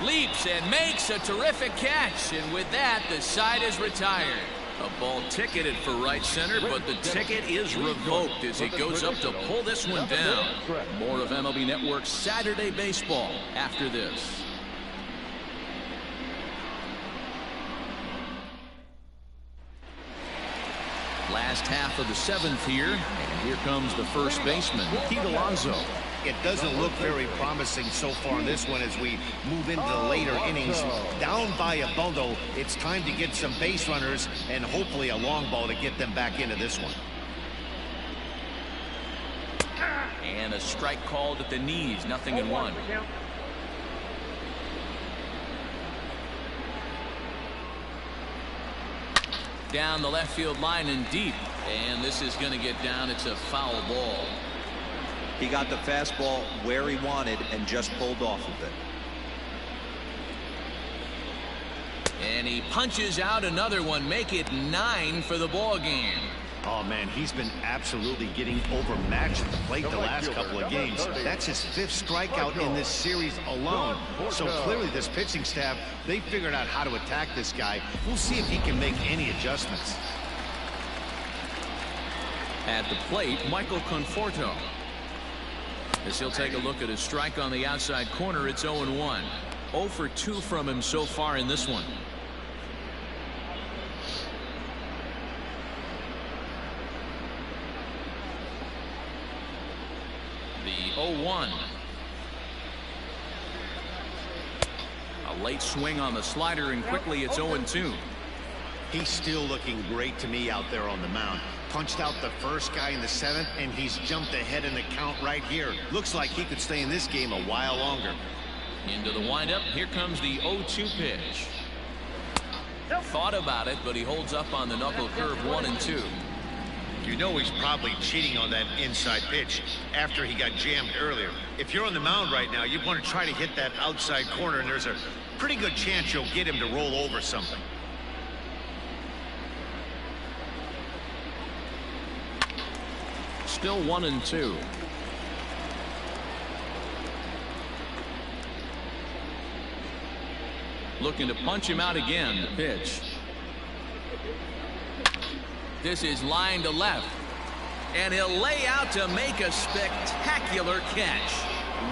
Leaps and makes a terrific catch, and with that the side is retired. A ball ticketed for right center, but the ticket is revoked as he goes up to pull this one down. More of MLB Network's Saturday Baseball after this. Last half of the 7th here, and here comes the first baseman, Pete Alonso. It doesn't look very promising so far in this one as we move into the later innings. Down by a bundle, it's time to get some base runners and hopefully a long ball to get them back into this one. And a strike called at the knees, 0-1. Down the left field line and deep, and this is going to get down. It's a foul ball. He got the fastball where he wanted and just pulled off of it. And he punches out another one, make it 9 for the ball game. Oh man, he's been absolutely getting overmatched at the plate the last couple of games. That's his 5th strikeout in this series alone. So clearly this pitching staff, they figured out how to attack this guy. We'll see if he can make any adjustments. At the plate, Michael Conforto. As he'll take a look at his strike on the outside corner, it's 0-1. 0 for 2 from him so far in this one. The 0-1. A late swing on the slider, and quickly it's 0-2. He's still looking great to me out there on the mound. Punched out the first guy in the 7th, and he's jumped ahead in the count right here. Looks like he could stay in this game a while longer. Into the windup. Here comes the 0-2 pitch. Thought about it, but he holds up on the knuckle curve 1-2. You know he's probably cheating on that inside pitch after he got jammed earlier. If you're on the mound right now, you want to try to hit that outside corner, and there's a pretty good chance you'll get him to roll over something. Still 1-2. Looking to punch him out again. The pitch. This is line to left. And he'll lay out to make a spectacular catch.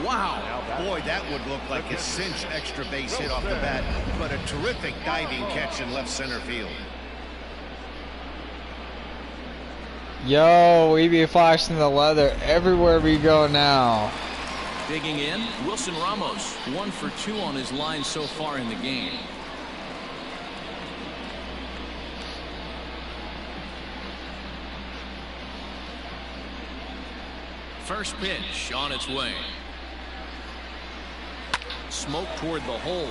Wow. Boy, that would look like a cinch extra base hit off the bat, but a terrific diving catch in left center field. Yo, we be flashing the leather everywhere we go now. Digging in, Wilson Ramos, 1 for 2 on his line so far in the game. First pitch on its way. Smoke toward the hole.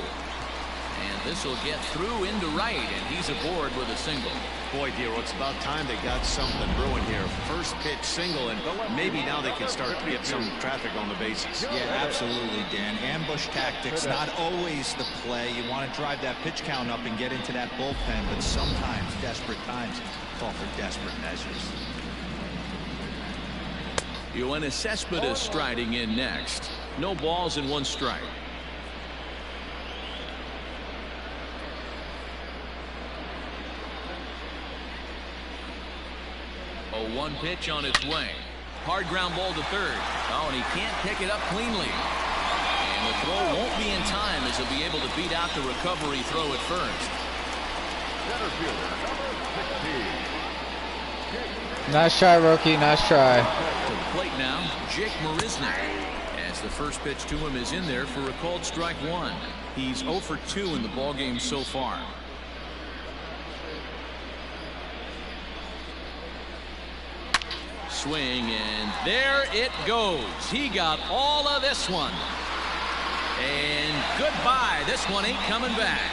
And this will get through into right, and he's aboard with a single. Boy, Dero, it's about time they got something brewing here. First pitch single, and maybe now they can start to get some traffic on the bases. Yeah, absolutely, Dan. Ambush tactics, not always the play. You want to drive that pitch count up and get into that bullpen, but sometimes desperate times call for desperate measures. Yoenis Cespedes striding in next. No balls and 1 strike. A 1 pitch on its way. Hard ground ball to third. Oh, and he can't pick it up cleanly. And the throw won't be in time as he'll be able to beat out the recovery throw at first. Nice try, rookie. Nice try. To the plate now, Jake Marisnick. As the first pitch to him is in there for a called strike 1. He's 0 for 2 in the ballgame so far. Swing, and there it goes. He got all of this one. And goodbye. This one ain't coming back.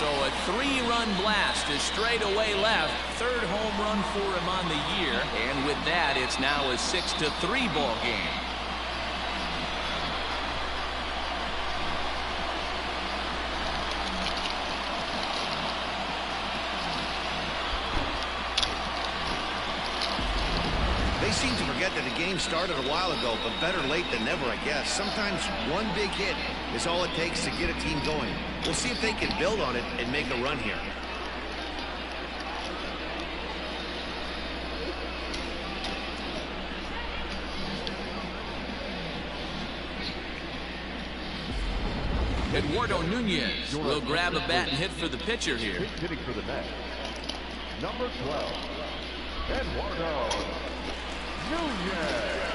So a 3-run blast to straightaway left. 3rd home run for him on the year. And with that, it's now a 6-3 ball game. They seem to forget that the game started a while ago, but better late than never, I guess. Sometimes one big hit is all it takes to get a team going. We'll see if they can build on it and make a run here. Eduardo Nunez will grab a bat and hit for the pitcher here. Hitting for the net. Number 12, Eduardo Nunez.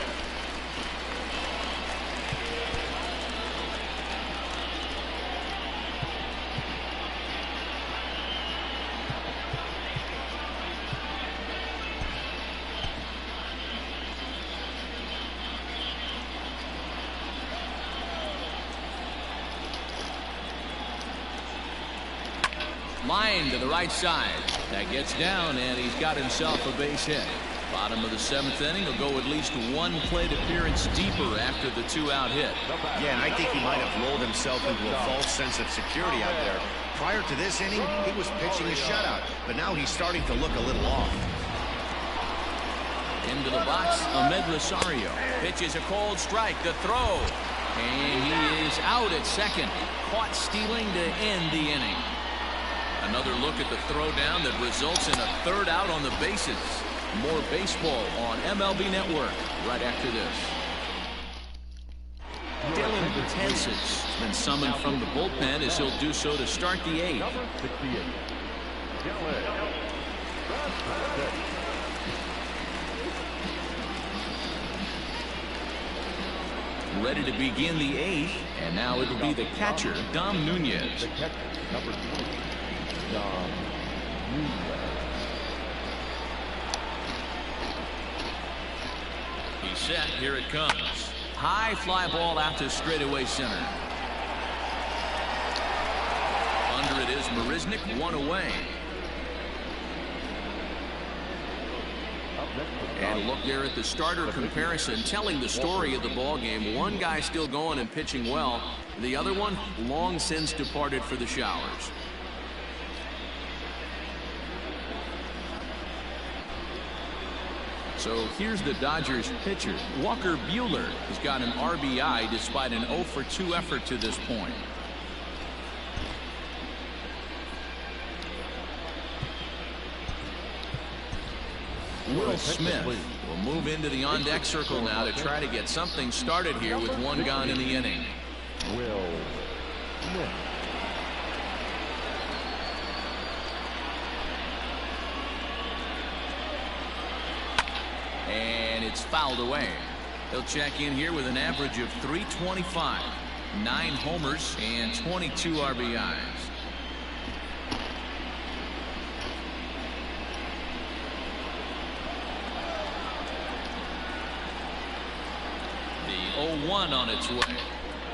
Line to the right side. That gets down, and he's got himself a base hit. Bottom of the 7th inning. He'll go at least 1 plate appearance deeper after the 2-out hit. Yeah, and I think he might have lulled himself into a false sense of security out there. Prior to this inning, he was pitching a shutout, but now he's starting to look a little off. Into the box, Ahmed Rosario. Pitches a cold strike. The throw. And he is out at second. Caught stealing to end the inning. Another look at the throwdown that results in a 3rd out on the bases. More baseball on MLB Network right after this. Dylan Betances has been summoned from the bullpen as he'll do so to start the 8th. Number 68, Dylan. Ready to begin the 8th, and now it'll be the catcher, Dom Nunez. The catcher, number 20, Dom Nunez. He's set. Here it comes. High fly ball out to straightaway center. Under it is Marisnick, 1 away. And a look there at the starter comparison, telling the story of the ball game. One guy still going and pitching well. The other one long since departed for the showers. So here's the Dodgers pitcher. Walker Buehler has got an RBI despite an 0 for 2 effort to this point. Will Smith will move into the on-deck circle now to try to get something started here with one gone in the inning. Will Smith. And it's fouled away. He'll check in here with an average of .325, 9 homers and 22 RBIs. The 0-1 on its way.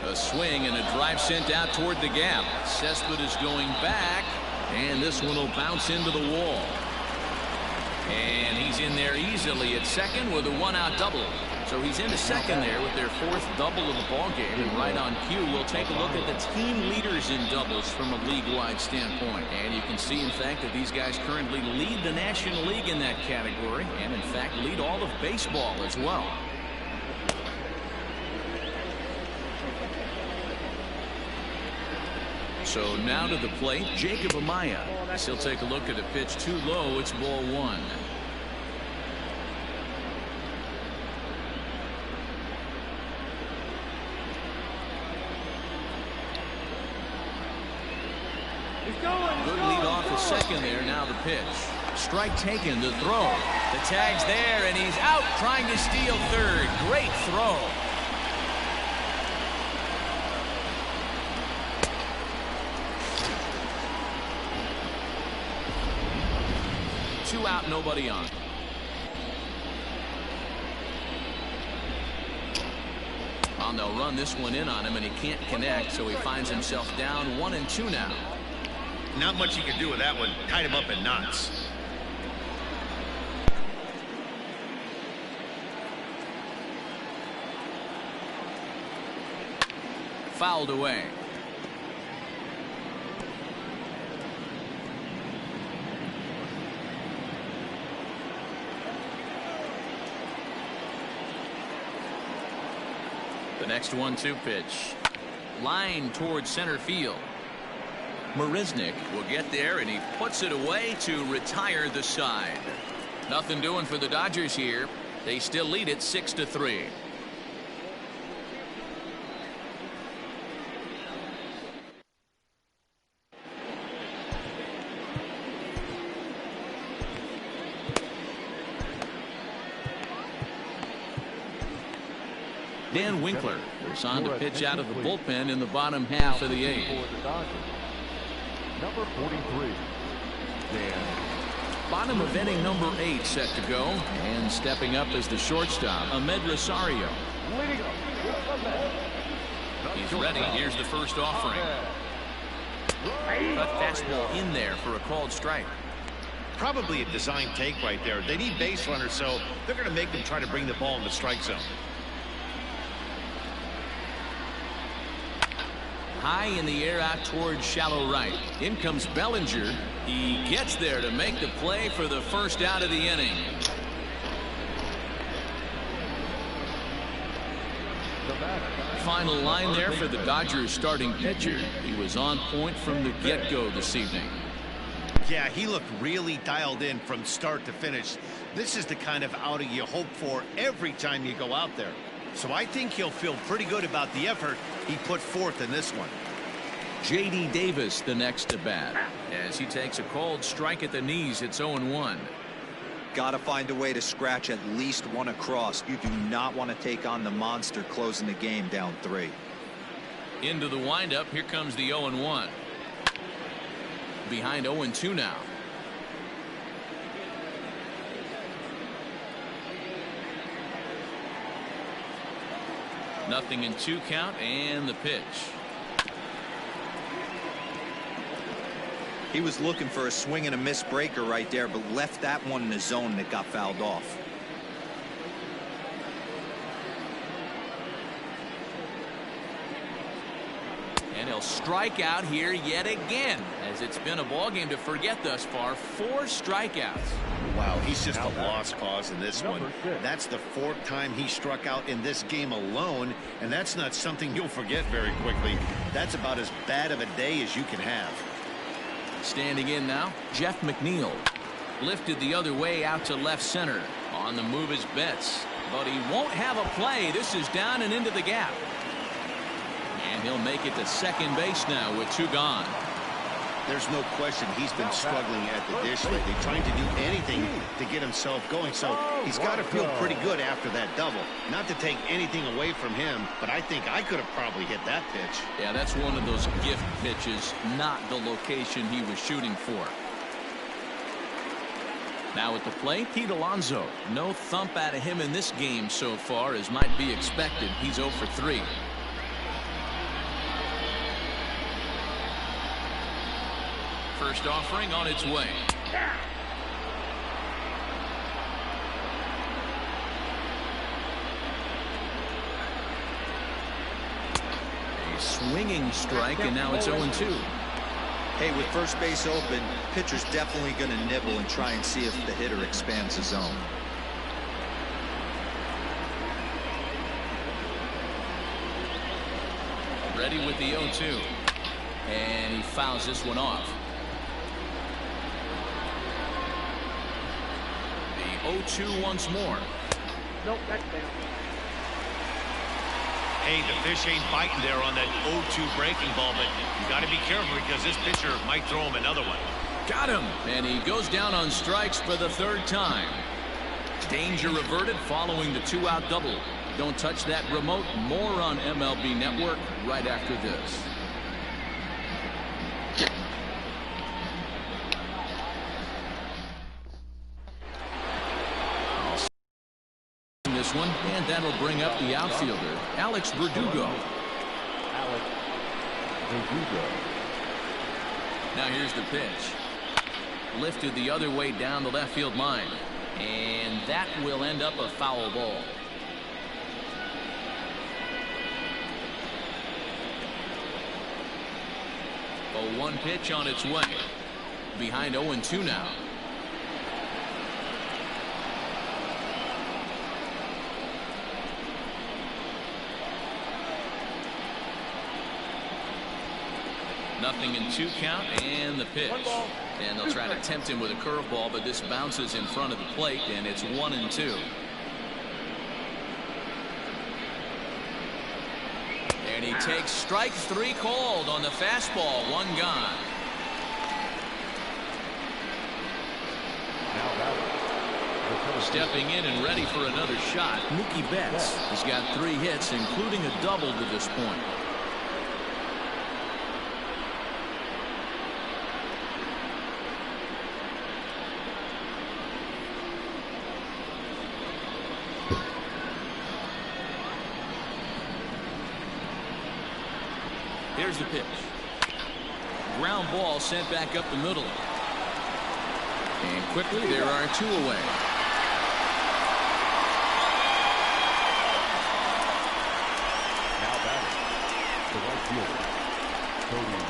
A swing and a drive sent out toward the gap. Cespedes is going back, and this one will bounce into the wall. And he's in there easily at second with a one-out double. So he's into second there with their 4th double of the ball game. And right on cue, we'll take a look at the team leaders in doubles from a league-wide standpoint. And you can see, in fact, that these guys currently lead the National League in that category, and in fact lead all of baseball as well. So now to the plate, Jacob Amaya. He'll take a look at a pitch too low. It's ball 1. Good lead off the second there. Now the pitch. Strike taken. The throw. The tag's there, and he's out trying to steal third. Great throw. Two out, nobody on. Well, they'll run this one in on him, and he can't connect, so he finds himself down 1-2 now. Not much you can do with that one. Tied him up in knots. Fouled away. The next 1-2 pitch. Line towards center field. Marisnick will get there, and he puts it away to retire the side. Nothing doing for the Dodgers here. They still lead it 6-3. Dan Winkler is on to pitch out of the bullpen in the bottom half of the 8th. Number 43. Dan. Bottom of inning number 8 set to go, and stepping up as the shortstop, Ahmed Rosario. He's ready. Here's the first offering. Cut fastball in there for a called strike. Probably a design take right there. They need base runners, so they're going to make them try to bring the ball in the strike zone. High in the air out towards shallow right. In comes Bellinger. He gets there to make the play for the first out of the inning. Final line there for the Dodgers starting pitcher. He was on point from the get-go this evening. Yeah, he looked really dialed in from start to finish. This is the kind of outing you hope for every time you go out there. So I think he'll feel pretty good about the effort he put forth in this one. J.D. Davis the next to bat. As he takes a cold strike at the knees, it's 0-1. Got to find a way to scratch at least one across. You do not want to take on the monster closing the game down 3. Into the windup. Here comes the 0-1. Behind 0-2 now. Nothing in 2 count, and the pitch. He was looking for a swing and a miss breaker right there, but left that one in the zone that got fouled off. And he'll strike out here yet again, as it's been a ball game to forget thus far. 4 strikeouts. Wow, he's just a lost cause in this one. That's the 4th time he struck out in this game alone, and that's not something you'll forget very quickly. That's about as bad of a day as you can have. Standing in now, Jeff McNeil. Lifted the other way out to left center. On the move is Betts, but he won't have a play. This is down and into the gap. And he'll make it to second base now with 2 gone. There's no question he's been struggling at the dish lately, trying to do anything to get himself going. So he's got to feel pretty good after that double. Not to take anything away from him, but I think I could have probably hit that pitch. Yeah, that's one of those gift pitches, not the location he was shooting for. Now at the plate, Pete Alonso. No thump out of him in this game so far, as might be expected. He's 0 for 3. First offering on its way. A swinging strike, and now it's 0-2. Hey, with first base open, pitcher's definitely going to nibble and try and see if the hitter expands the zone. Ready with the 0-2. And he fouls this one off. The 0-2 once more. Nope, that's down. Hey, the fish ain't biting there on that 0-2 breaking ball, but you got to be careful because this pitcher might throw him another one. Got him, and he goes down on strikes for the 3rd time. Danger averted following the 2-out double. Don't touch that remote. More on MLB Network right after this. This one, and that'll bring up the outfielder, Alex Verdugo. Alex Verdugo. Now here's the pitch. Lifted the other way down the left field line, and that will end up a foul ball. A 1 pitch on its way. Behind 0-2 now. Nothing in 2 count, and the pitch. And they'll try to tempt him with a curveball, but this bounces in front of the plate, and it's 1-2. And he takes strike 3 called on the fastball. 1 gone. Stepping in and ready for another shot, Mookie Betts has got 3 hits, including a double to this point. Here's the pitch. Ground ball sent back up the middle. And quickly there are 2 away. Now batting, the right fielder, Cody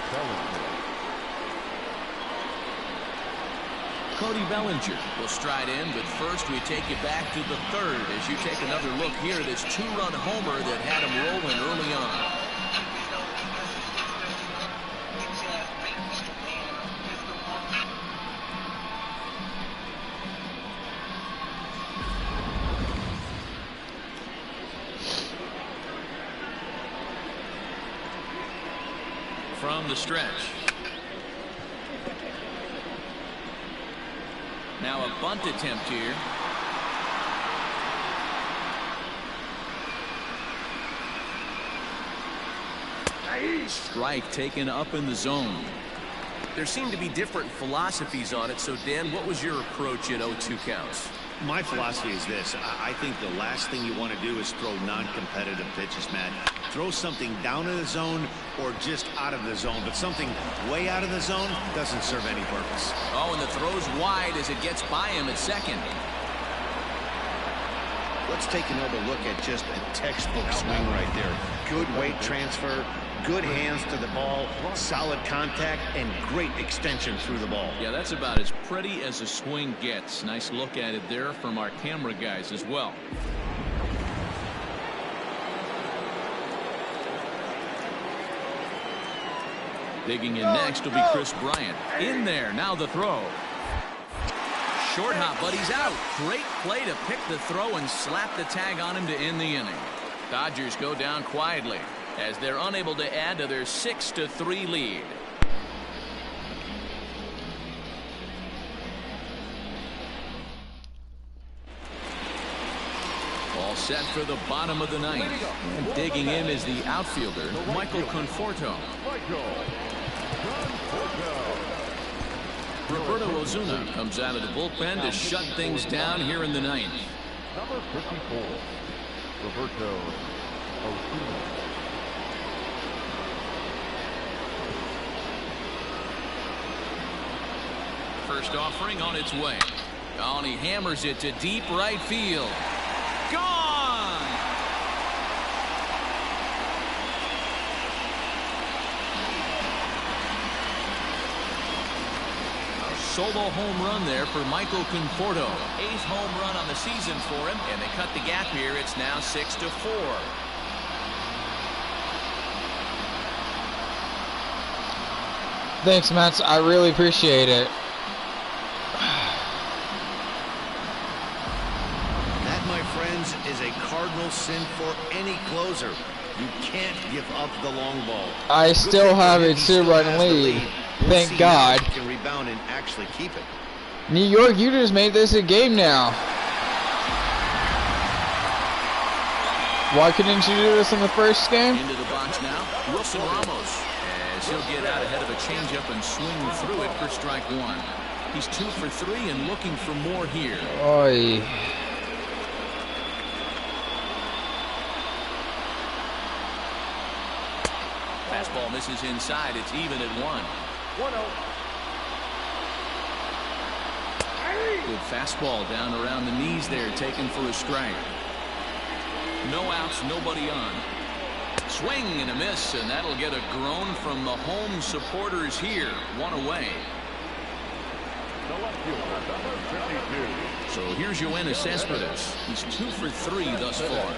Bellinger. Cody Bellinger will stride in, but first we take you back to the 3rd as you take another look here at this 2-run homer that had him rolling early on. From the stretch. Now a bunt attempt here. Strike taken up in the zone. There seem to be different philosophies on it. So, Dan, what was your approach at 0-2 counts? My philosophy is this. I think the last thing you want to do is throw non-competitive pitches, Matt. Throw something down in the zone or just out of the zone, but something way out of the zone doesn't serve any purpose. Oh, and the throw's wide as it gets by him at second. Let's take another look at just a textbook swing right there. Good weight transfer, good hands to the ball, solid contact, and great extension through the ball. Yeah, that's about as pretty as a swing gets. Nice look at it there from our camera guys as well. Digging in next will be Chris Bryant. In there, now the throw. short hop, but he's out. Great play to pick the throw and slap the tag on him to end the inning. Dodgers go down quietly as they're unable to add to their 6-3 lead. All set for the bottom of the ninth. And digging in is the outfielder, Michael Conforto. Roberto Osuna comes out of the bullpen to shut things down here in the ninth. Number 54, Roberto Osuna. First offering on its way. Oh, and he hammers it to deep right field. Gone! A solo home run there for Michael Conforto. 8th home run on the season for him, and they cut the gap here. It's now 6-4. Thanks, Mets. I really appreciate it. That, my friends, is a cardinal sin for any closer. You can't give up the long ball. I still have a 2-run lead. Thank God. Can rebound and actually keep it. New York, you just made this a game now. Why couldn't you do this in the first game? Into the box now, Wilson Ramos, as he'll get out ahead of a changeup and swing through it for strike one. He's 2 for 3 and looking for more here. Oy. Fastball misses inside. It's even at 1. 1-0. Good fastball down around the knees there, taken for a strike. No outs, nobody on. Swing and a miss, and that'll get a groan from the home supporters here. 1 away. So here's Yoenis Cespedes. He's 2 for 3 thus far.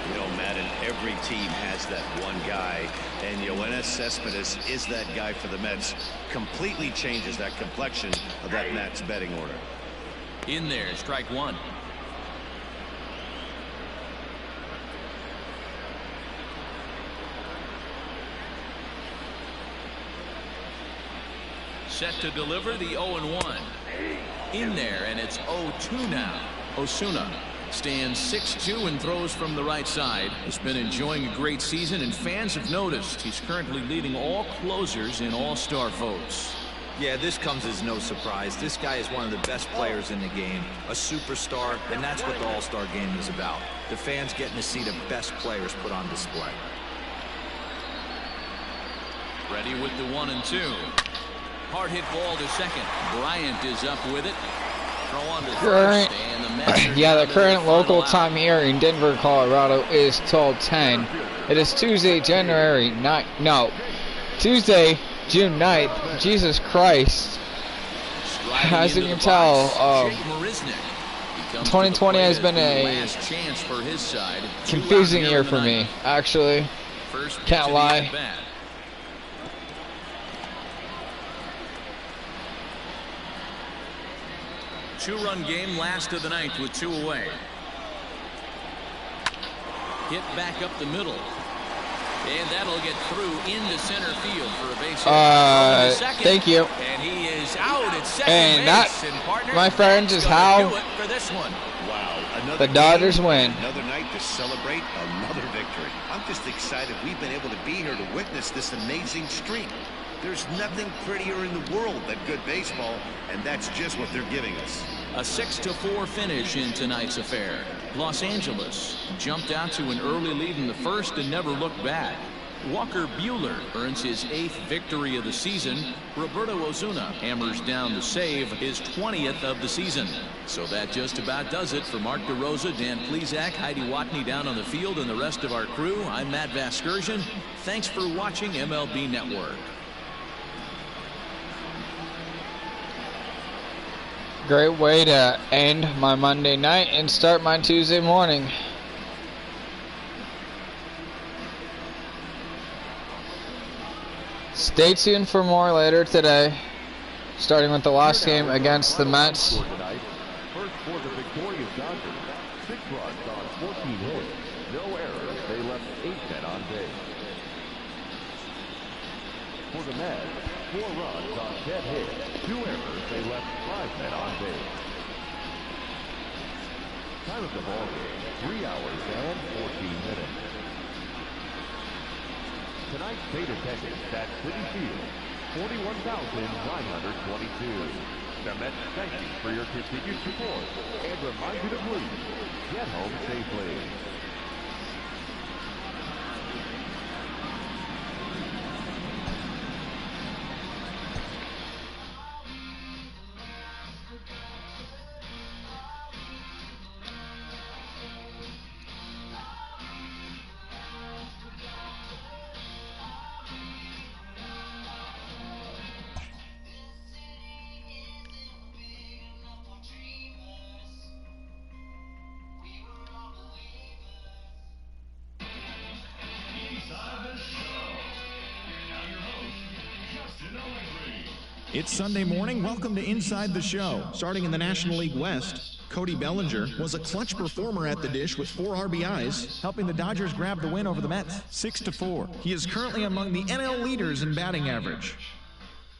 You know, Madden, every team has that one guy, and Yoenis Cespedes is that guy for the Mets. Completely changes that complexion of that Mets betting order. In there, strike one. Set to deliver the 0-1. In there, and it's 0-2 now. Osuna stands 6'2" and throws from the right side. He's been enjoying a great season, and fans have noticed he's currently leading all closers in all-star votes. Yeah, this comes as no surprise. This guy is one of the best players in the game, a superstar, and that's what the All-Star game is about. The fans getting to see the best players put on display. Ready with the 1-2. Hard hit ball to second. Bryant is up with it. Throw on to first, and the Mets are yeah, the down current to their local final time here in Denver, Colorado is 12:10. It is Tuesday, January 9th. No, Tuesday, June 9th. Jesus Christ. As you can tell, 2020 has been a confusing year for me, actually. Can't lie. Two-run game, last of the ninth with 2 away. Hit back up the middle. And that'll get through into center field for a base hit. Thank you. And he is out at second and base. That, and partner, my friends, is how for this one. Wow, the Dodgers win. Another night to celebrate another victory. I'm just excited we've been able to be here to witness this amazing streak. There's nothing prettier in the world than good baseball, and that's just what they're giving us. A 6-4 finish in tonight's affair. Los Angeles jumped out to an early lead in the first and never looked back. Walker Buehler earns his 8th victory of the season. Roberto Osuna hammers down the save, his 20th of the season. So that just about does it for Mark DeRosa, Dan Plesac, Heidi Watney down on the field, and the rest of our crew. I'm Matt Vasgersian. Thanks for watching MLB Network. Great way to end my Monday night and start my Tuesday morning. Stay tuned for more later today, starting with the last game against the Mets. Dodgers. 6 runs on 14 hits. No errors. They left 8 men on base. For the Mets, 4 runs on 10 hits. 2 errors. They left 5 men on base. Time of the ball game, 3 hours and 14 minutes. Tonight's paid attendance at Citi Field, 41,922. The Mets thank you for your continued support and remind you to please get home safely. It's Sunday morning. Welcome to Inside the Show. Starting in the National League West, Cody Bellinger was a clutch performer at the dish with 4 RBIs, helping the Dodgers grab the win over the Mets 6-4. He is currently among the NL leaders in batting average.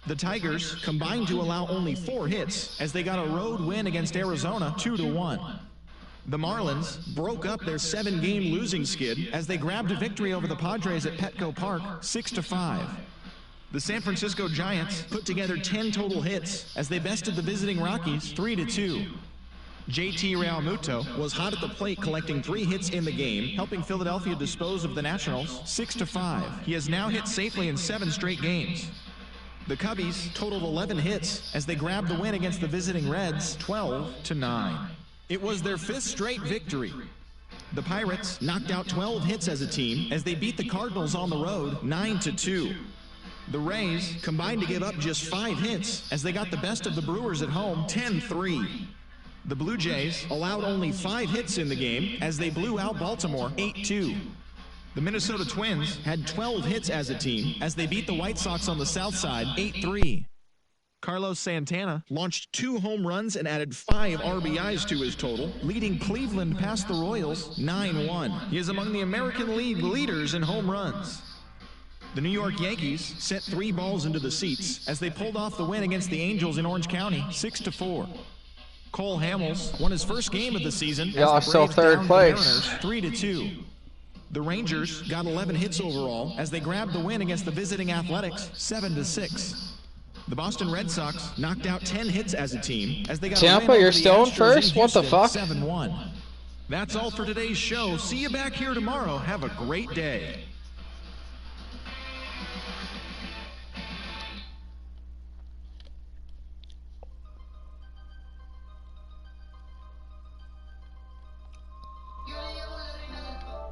The Tigers combined to allow only 4 hits as they got a road win against Arizona 2-1. The Marlins broke up their 7-game losing skid as they grabbed a victory over the Padres at Petco Park 6-5. The San Francisco Giants put together 10 total hits as they bested the visiting Rockies 3-2. JT Realmuto was hot at the plate, collecting 3 hits in the game, helping Philadelphia dispose of the Nationals 6-5. He has now hit safely in 7 straight games. The Cubbies totaled 11 hits as they grabbed the win against the visiting Reds 12-9. It was their 5th straight victory. The Pirates knocked out 12 hits as a team as they beat the Cardinals on the road 9-2. The Rays combined to give up just 5 hits as they got the best of the Brewers at home 10-3. The Blue Jays allowed only 5 hits in the game as they blew out Baltimore 8-2. The Minnesota Twins had 12 hits as a team as they beat the White Sox on the South Side 8-3. Carlos Santana launched 2 home runs and added 5 RBIs to his total, leading Cleveland past the Royals 9-1. He is among the American League leaders in home runs. The New York Yankees sent 3 balls into the seats as they pulled off the win against the Angels in Orange County 6-4. Cole Hamels won his first game of the season as the still Braves third downed place. the Mariners 3-2. The Rangers got 11 hits overall as they grabbed the win against the visiting Athletics 7-6. The Boston Red Sox knocked out 10 hits as a team as they got Tampa, a win over you're the still in Astros first? What the fuck? 7-1. That's all for today's show. See you back here tomorrow. Have a great day.